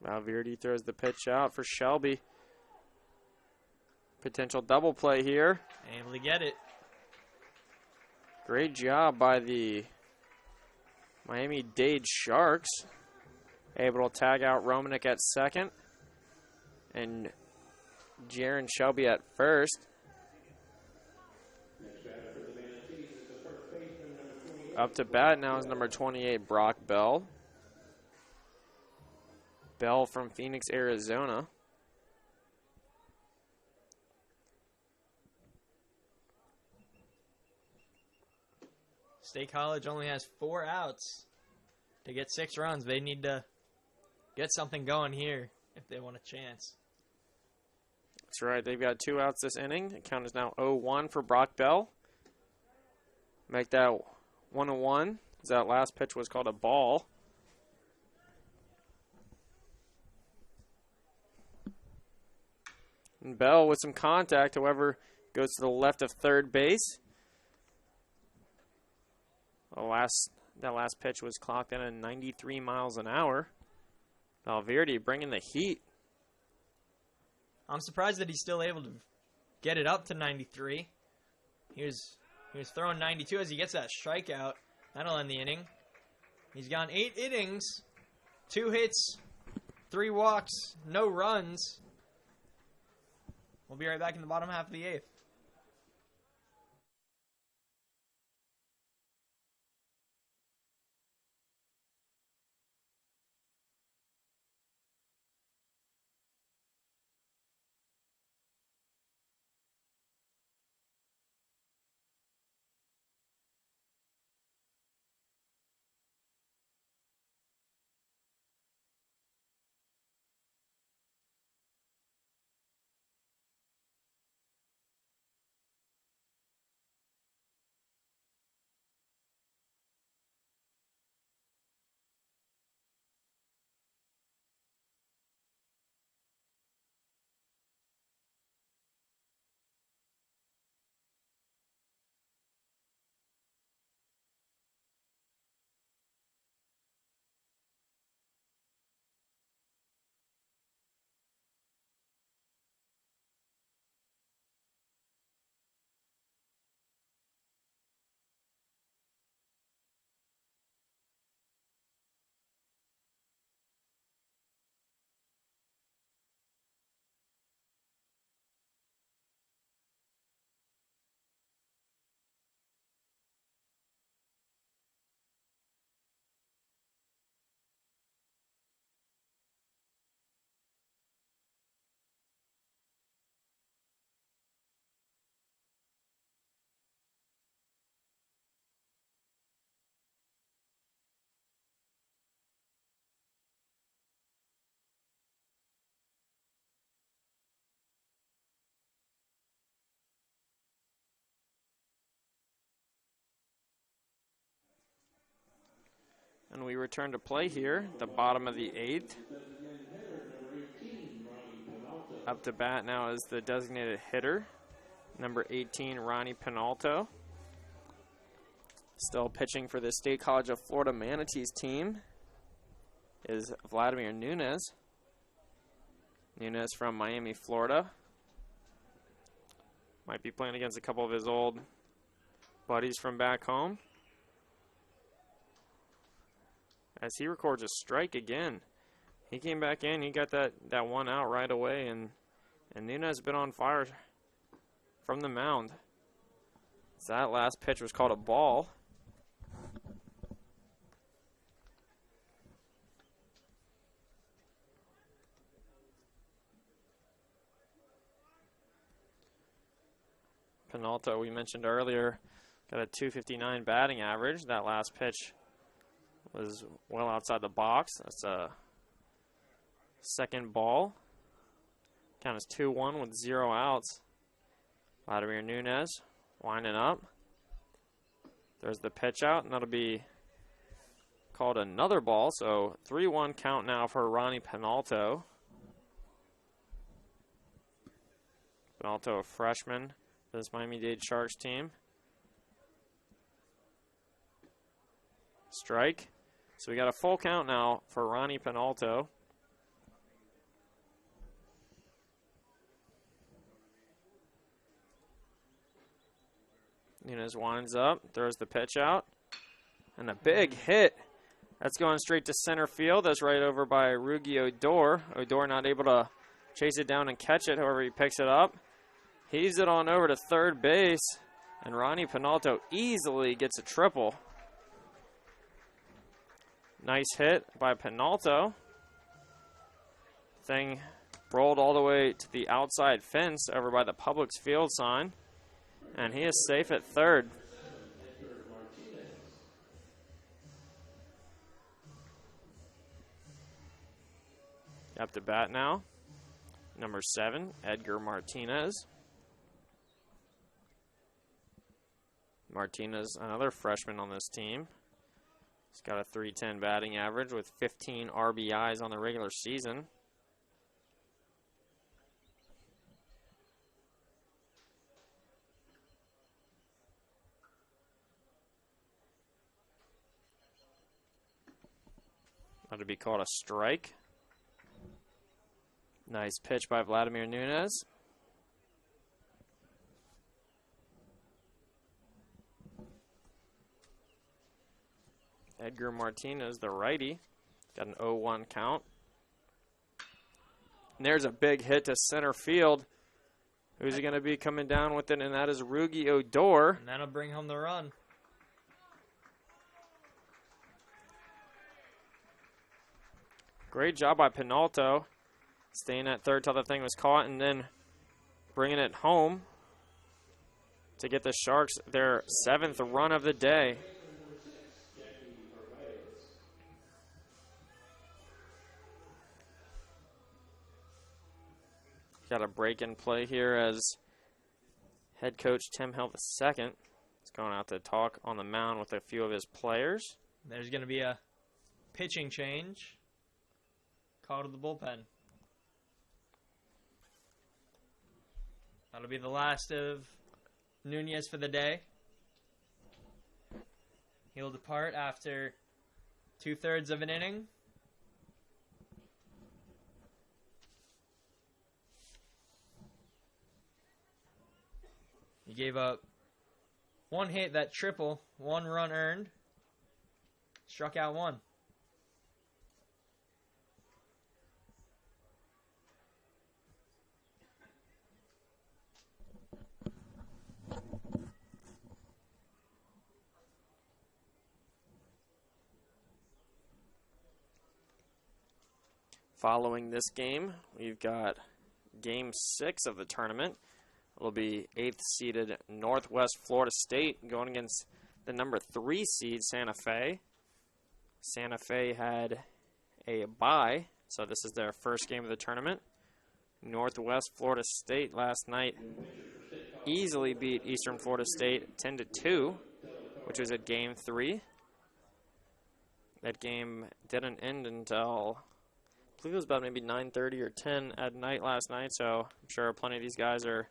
Valverde throws the pitch out for Shelby. Potential double play here. Able to get it. Great job by the Miami-Dade Sharks. Able to tag out Romanek at second. And Jaron Shelby at first. Up to bat now is number 28, Brock Bell. Bell from Phoenix, Arizona. State College only has 4 outs to get 6 runs. They need to get something going here if they want a chance. That's right. They've got 2 outs this inning. The count is now 0-1 for Brock Bell. Make that 1-1. That last pitch was called a ball. And Bell with some contact, however, goes to the left of third base. That last pitch was clocked in at 93 miles an hour. Valverde bringing the heat. I'm surprised that he's still able to get it up to 93. He was throwing 92 as he gets that strikeout. That'll end the inning. He's gone 8 innings, 2 hits, 3 walks, no runs. We'll be right back in the bottom half of the 8th. And we return to play here, the bottom of the 8th. Up to bat now is the designated hitter, number 18, Ronnie Penalto. Still pitching for the State College of Florida Manatees team is Vladimir Nunez. Nunez from Miami, Florida. Might be playing against a couple of his old buddies from back home. As he records a strike again. He came back in, he got that 1 out right away, and Nunez has been on fire from the mound. So that last pitch was called a ball. Penalto, we mentioned earlier, got a .259 batting average. That last pitch was well outside the box. That's a second ball. Count is 2-1 with 0 outs. Vladimir Nunez winding up. There's the pitch out, and that'll be called another ball. So 3-1 count now for Ronnie Penalto. Penalto, a freshman for this Miami-Dade Sharks team. Strike. So we got a full count now for Ronnie Penalto. Nunez winds up, throws the pitch out, and a big hit. That's going straight to center field. That's right over by Rugi Odor. Odor not able to chase it down and catch it. However, he picks it up. Heaves it on over to third base, and Ronnie Penalto easily gets a triple. Nice hit by Penalto. Thing rolled all the way to the outside fence over by the Publix field sign. And he is safe at third. Up to bat now. Number 7, Edgar Martinez. Martinez, another freshman on this team. He's got a .310 batting average with 15 RBIs on the regular season. That'll be called a strike. Nice pitch by Vladimir Nunez. Edgar Martinez, the righty, got an 0-1 count. And there's a big hit to center field. Who's he going to be coming down with it? And that is Rugi Odor. And that'll bring home the run. Great job by Pinalto, staying at third till the thing was caught, and then bringing it home to get the Sharks their 7th run of the day. Got a break-in play here as head coach Tim Hill II is going out to talk on the mound with a few of his players. There's going to be a pitching change. Call to the bullpen. That'll be the last of Nunez for the day. He'll depart after 2/3 of an inning. He gave up one hit, that triple, 1 run earned. Struck out 1. Following this game, we've got Game 6 of the tournament. It'll be 8th seeded Northwest Florida State going against the number 3 seed Santa Fe. Santa Fe had a bye, so this is their first game of the tournament. Northwest Florida State last night easily beat Eastern Florida State 10-2, which was at Game 3. That game didn't end until, I believe it was about maybe 9:30 or 10 at night last night, so I'm sure plenty of these guys are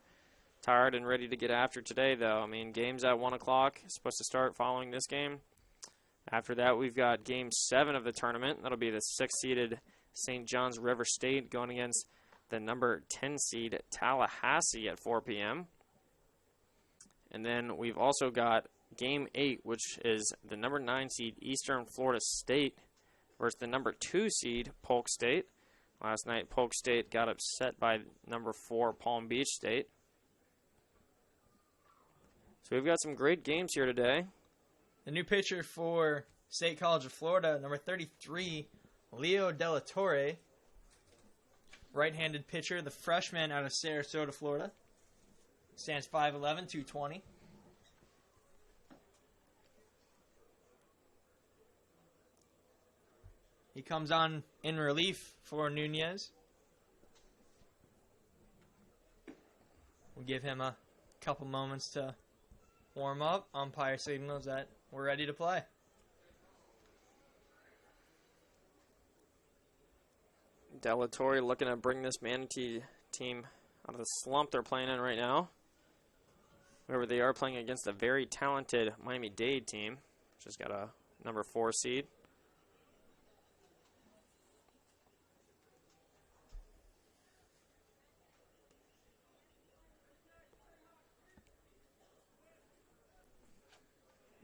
tired and ready to get after today, though. I mean, game's at 1 o'clock, supposed to start following this game. After that, we've got Game 7 of the tournament. That'll be the 6th seeded St. John's River State going against the number 10 seed Tallahassee at 4 p.m. And then we've also got Game 8, which is the number 9 seed Eastern Florida State versus the number 2 seed Polk State. Last night, Polk State got upset by number 4 Palm Beach State. So we've got some great games here today. The new pitcher for State College of Florida, number 33, Leo Della Torre. Right-handed pitcher, the freshman out of Sarasota, Florida. Stands 5'11", 220. He comes on in relief for Nunez. We'll give him a couple moments to warm up. Umpire signals that we're ready to play. Della Torre looking to bring this Manatee team out of the slump they're playing in right now. Wherever they are, playing against a very talented Miami-Dade team, which has got a number 4 seed.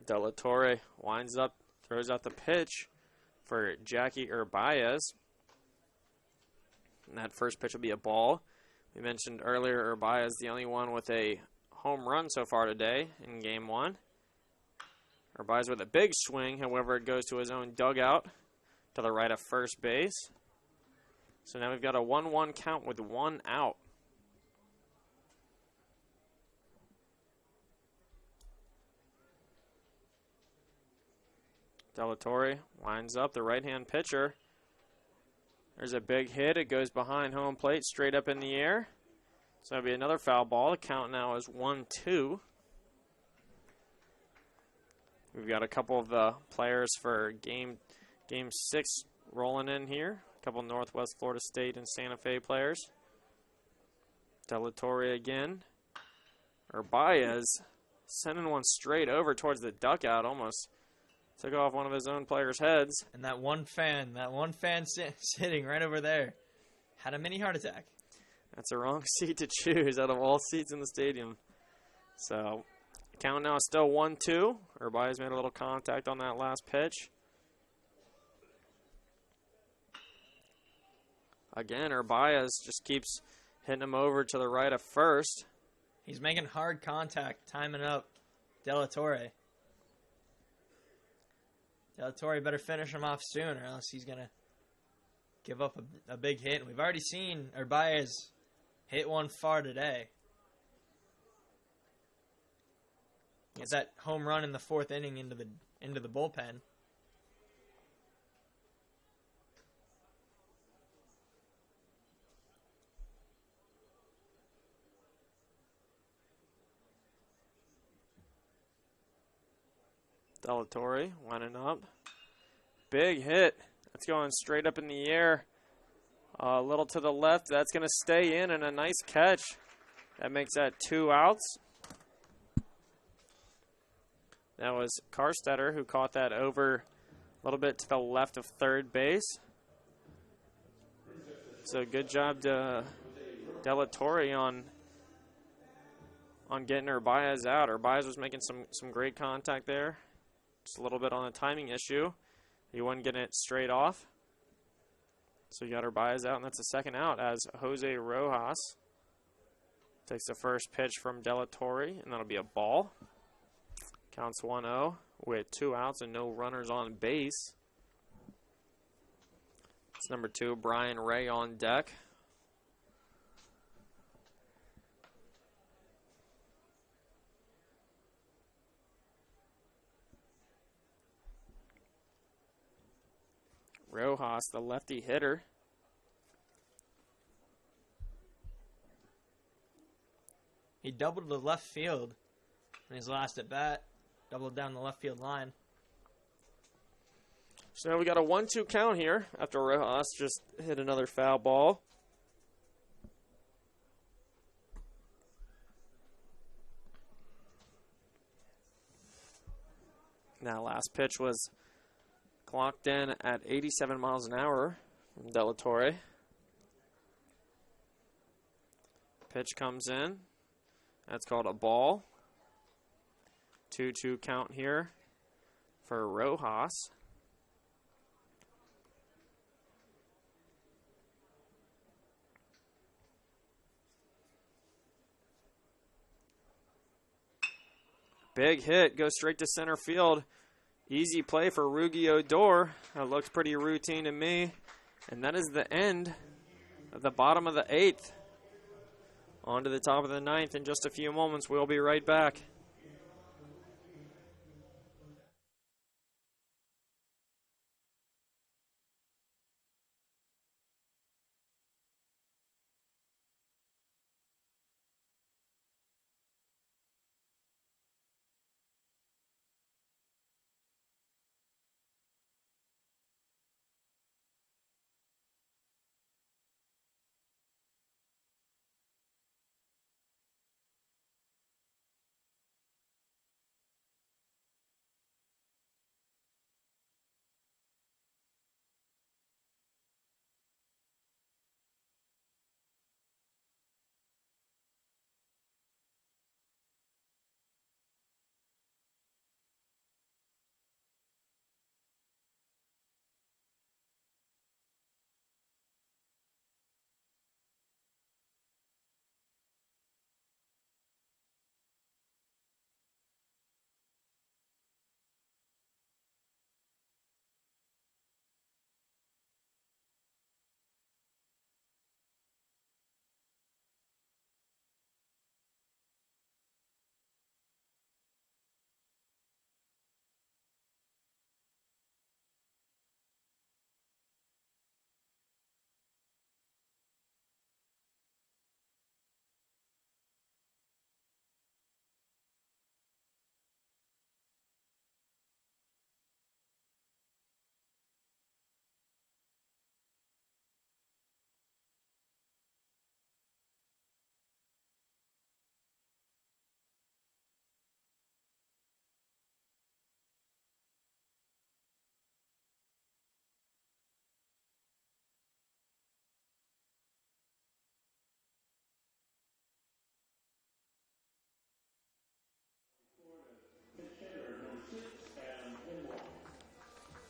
Della Torre winds up, throws out the pitch for Jackie Urbaez. And that first pitch will be a ball. We mentioned earlier Urbaez the only one with a home run so far today in Game 1. Urbaez with a big swing, however, it goes to his own dugout to the right of first base. So now we've got a 1-1 count with 1 out. Della Torre winds up, the right-hand pitcher. There's a big hit. It goes behind home plate, straight up in the air. So that'll be another foul ball. The count now is 1-2. We've got a couple of the players for game 6 rolling in here. A couple Northwest Florida State and Santa Fe players. Della Torre again. Baez sending one straight over towards the dugout. Almost took off one of his own players' heads. And that one fan sitting right over there had a mini heart attack. That's a wrong seat to choose out of all seats in the stadium. So, count now is still 1-2. Baez made a little contact on that last pitch. Again, Baez just keeps hitting him over to the right of first. He's making hard contact, timing up Della Torre. Della Torre better finish him off soon, or else he's going to give up a big hit. And we've already seen Baez hit one far today. Get that home run in the 4th inning into the bullpen. Della Torre lining up. Big hit. That's going straight up in the air. A little to the left. That's going to stay in, and a nice catch. That makes that 2 outs. That was Karstetter who caught that over a little bit to the left of third base. So good job to Della Torre on getting Baez out. Baez was making some great contact there. Just a little bit on a timing issue. He wasn't getting it straight off. So you got Baez out, and that's the second out as Jose Rojas takes the first pitch from Della Torre, and that'll be a ball. Counts 1-0 with 2 outs and no runners on base. It's number 2, Brian Ray on deck. Rojas, the lefty hitter. He doubled to left field in his last at bat. Doubled down the left field line. So now we got a 1-2 count here after Rojas just hit another foul ball. Now last pitch was clocked in at 87 miles an hour from Della Torre. Pitch comes in. That's called a ball. 2-2 count here for Rojas. Big hit, goes straight to center field. Easy play for Rugi Odor. That looks pretty routine to me. And that is the end of the bottom of the 8th. On to the top of the 9th in just a few moments. We'll be right back.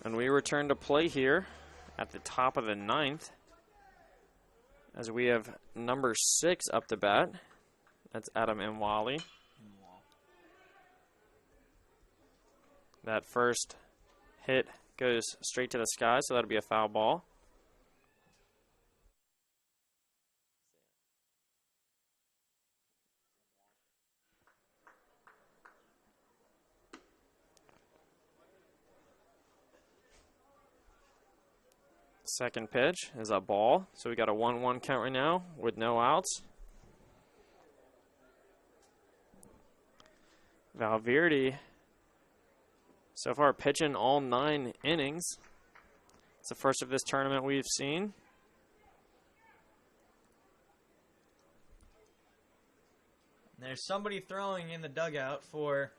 And we return to play here at the top of the 9th as we have number 6 up to bat. That's Adam Mwali. That first hit goes straight to the sky, so that'll be a foul ball. Second pitch is a ball, so we got a 1-1 count right now with no outs. Valverde so far pitching all 9 innings. It's the first of this tournament we've seen. There's somebody throwing in the dugout for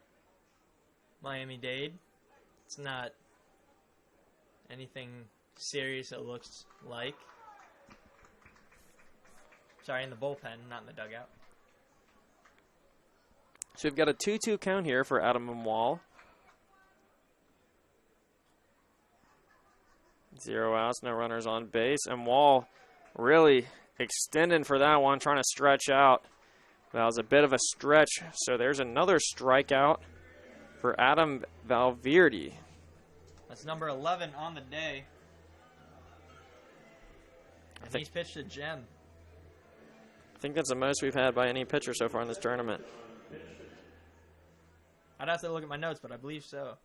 Miami-Dade. It's not anything serious, it looks like. Sorry, in the bullpen, not in the dugout. So we've got a 2-2 count here for Adam Mwali. 0 outs, no runners on base. And Wall really extending for that one, trying to stretch out. That was a bit of a stretch, so there's another strikeout for Adam Valverde. That's number 11 on the day. And he's pitched a gem. I think that's the most we've had by any pitcher so far in this tournament. I'd have to look at my notes, but I believe so.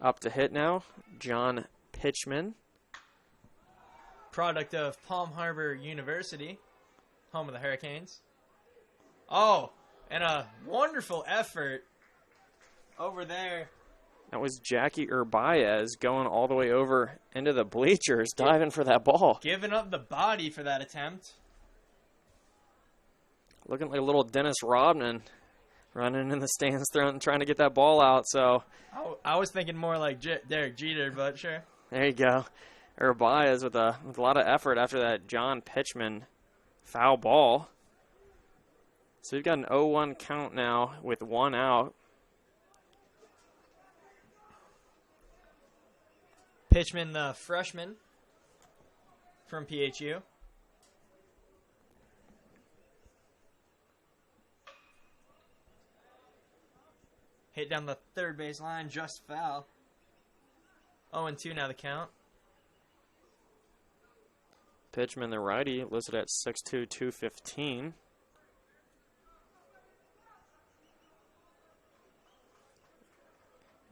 Up to hit now, John Pitchman. Product of Palm Harbor University, home of the Hurricanes. Oh, and a wonderful effort over there. That was Jackie Urbaez going all the way over into the bleachers, diving for that ball. Giving up the body for that attempt. Looking like a little Dennis Rodman running in the stands, trying to get that ball out. So I was thinking more like Derek Jeter, but sure. There you go. Urbaez with a lot of effort after that John Pitchman foul ball. So we've got an 0-1 count now with 1 out. Pitchman, the freshman from PHU. Hit down the third base line, just foul. 0-2 now the count. Pitchman, the righty, listed at 6'2", 215.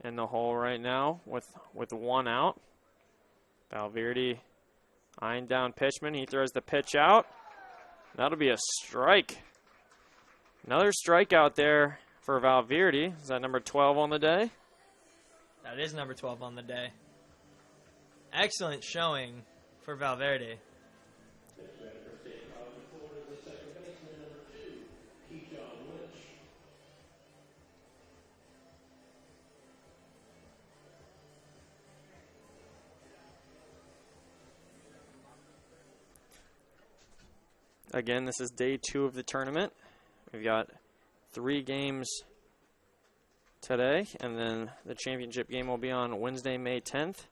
In the hole right now with 1 out. Valverde eyeing down Pitchman. He throws the pitch out. That'll be a strike. Another strikeout there for Valverde. Is that number 12 on the day? That is number 12 on the day. Excellent showing for Valverde. Again, this is day 2 of the tournament. We've got 3 games today, and then the championship game will be on Wednesday, May 10th.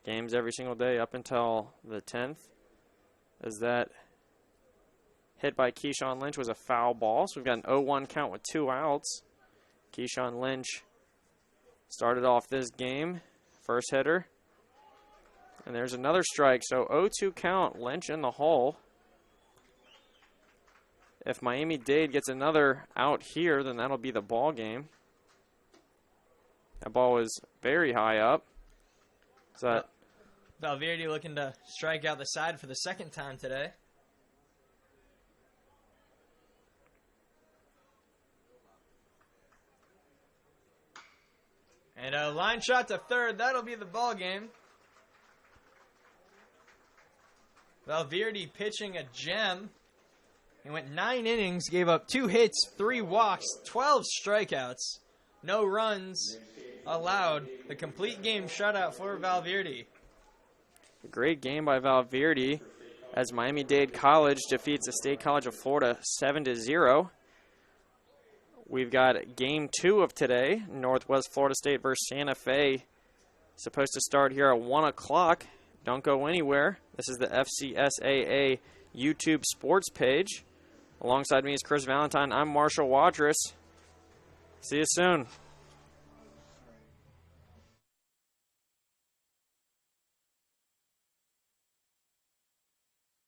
Games every single day up until the 10th. As that hit by Keyshawn Lynch was a foul ball, so we've got an 0-1 count with 2 outs. Keyshawn Lynch started off this game, first hitter. And there's another strike, so 0-2 count, Lynch in the hole. If Miami-Dade gets another out here, then that'll be the ball game. That ball was very high up. So Valverde looking to strike out the side for the second time today. And a line shot to third. That'll be the ball game. Valverde pitching a gem. He went 9 innings, gave up 2 hits, 3 walks, 12 strikeouts. No runs allowed. The complete game shutout for Valverde. A great game by Valverde as Miami-Dade College defeats the State College of Florida 7-0. We've got game 2 of today, Northwest Florida State versus Santa Fe Supposed to start here at 1 o'clock. Don't go anywhere. This is the FCSAA YouTube sports page. Alongside me is Chris Valentine. I'm Marshall Watrous. See you soon.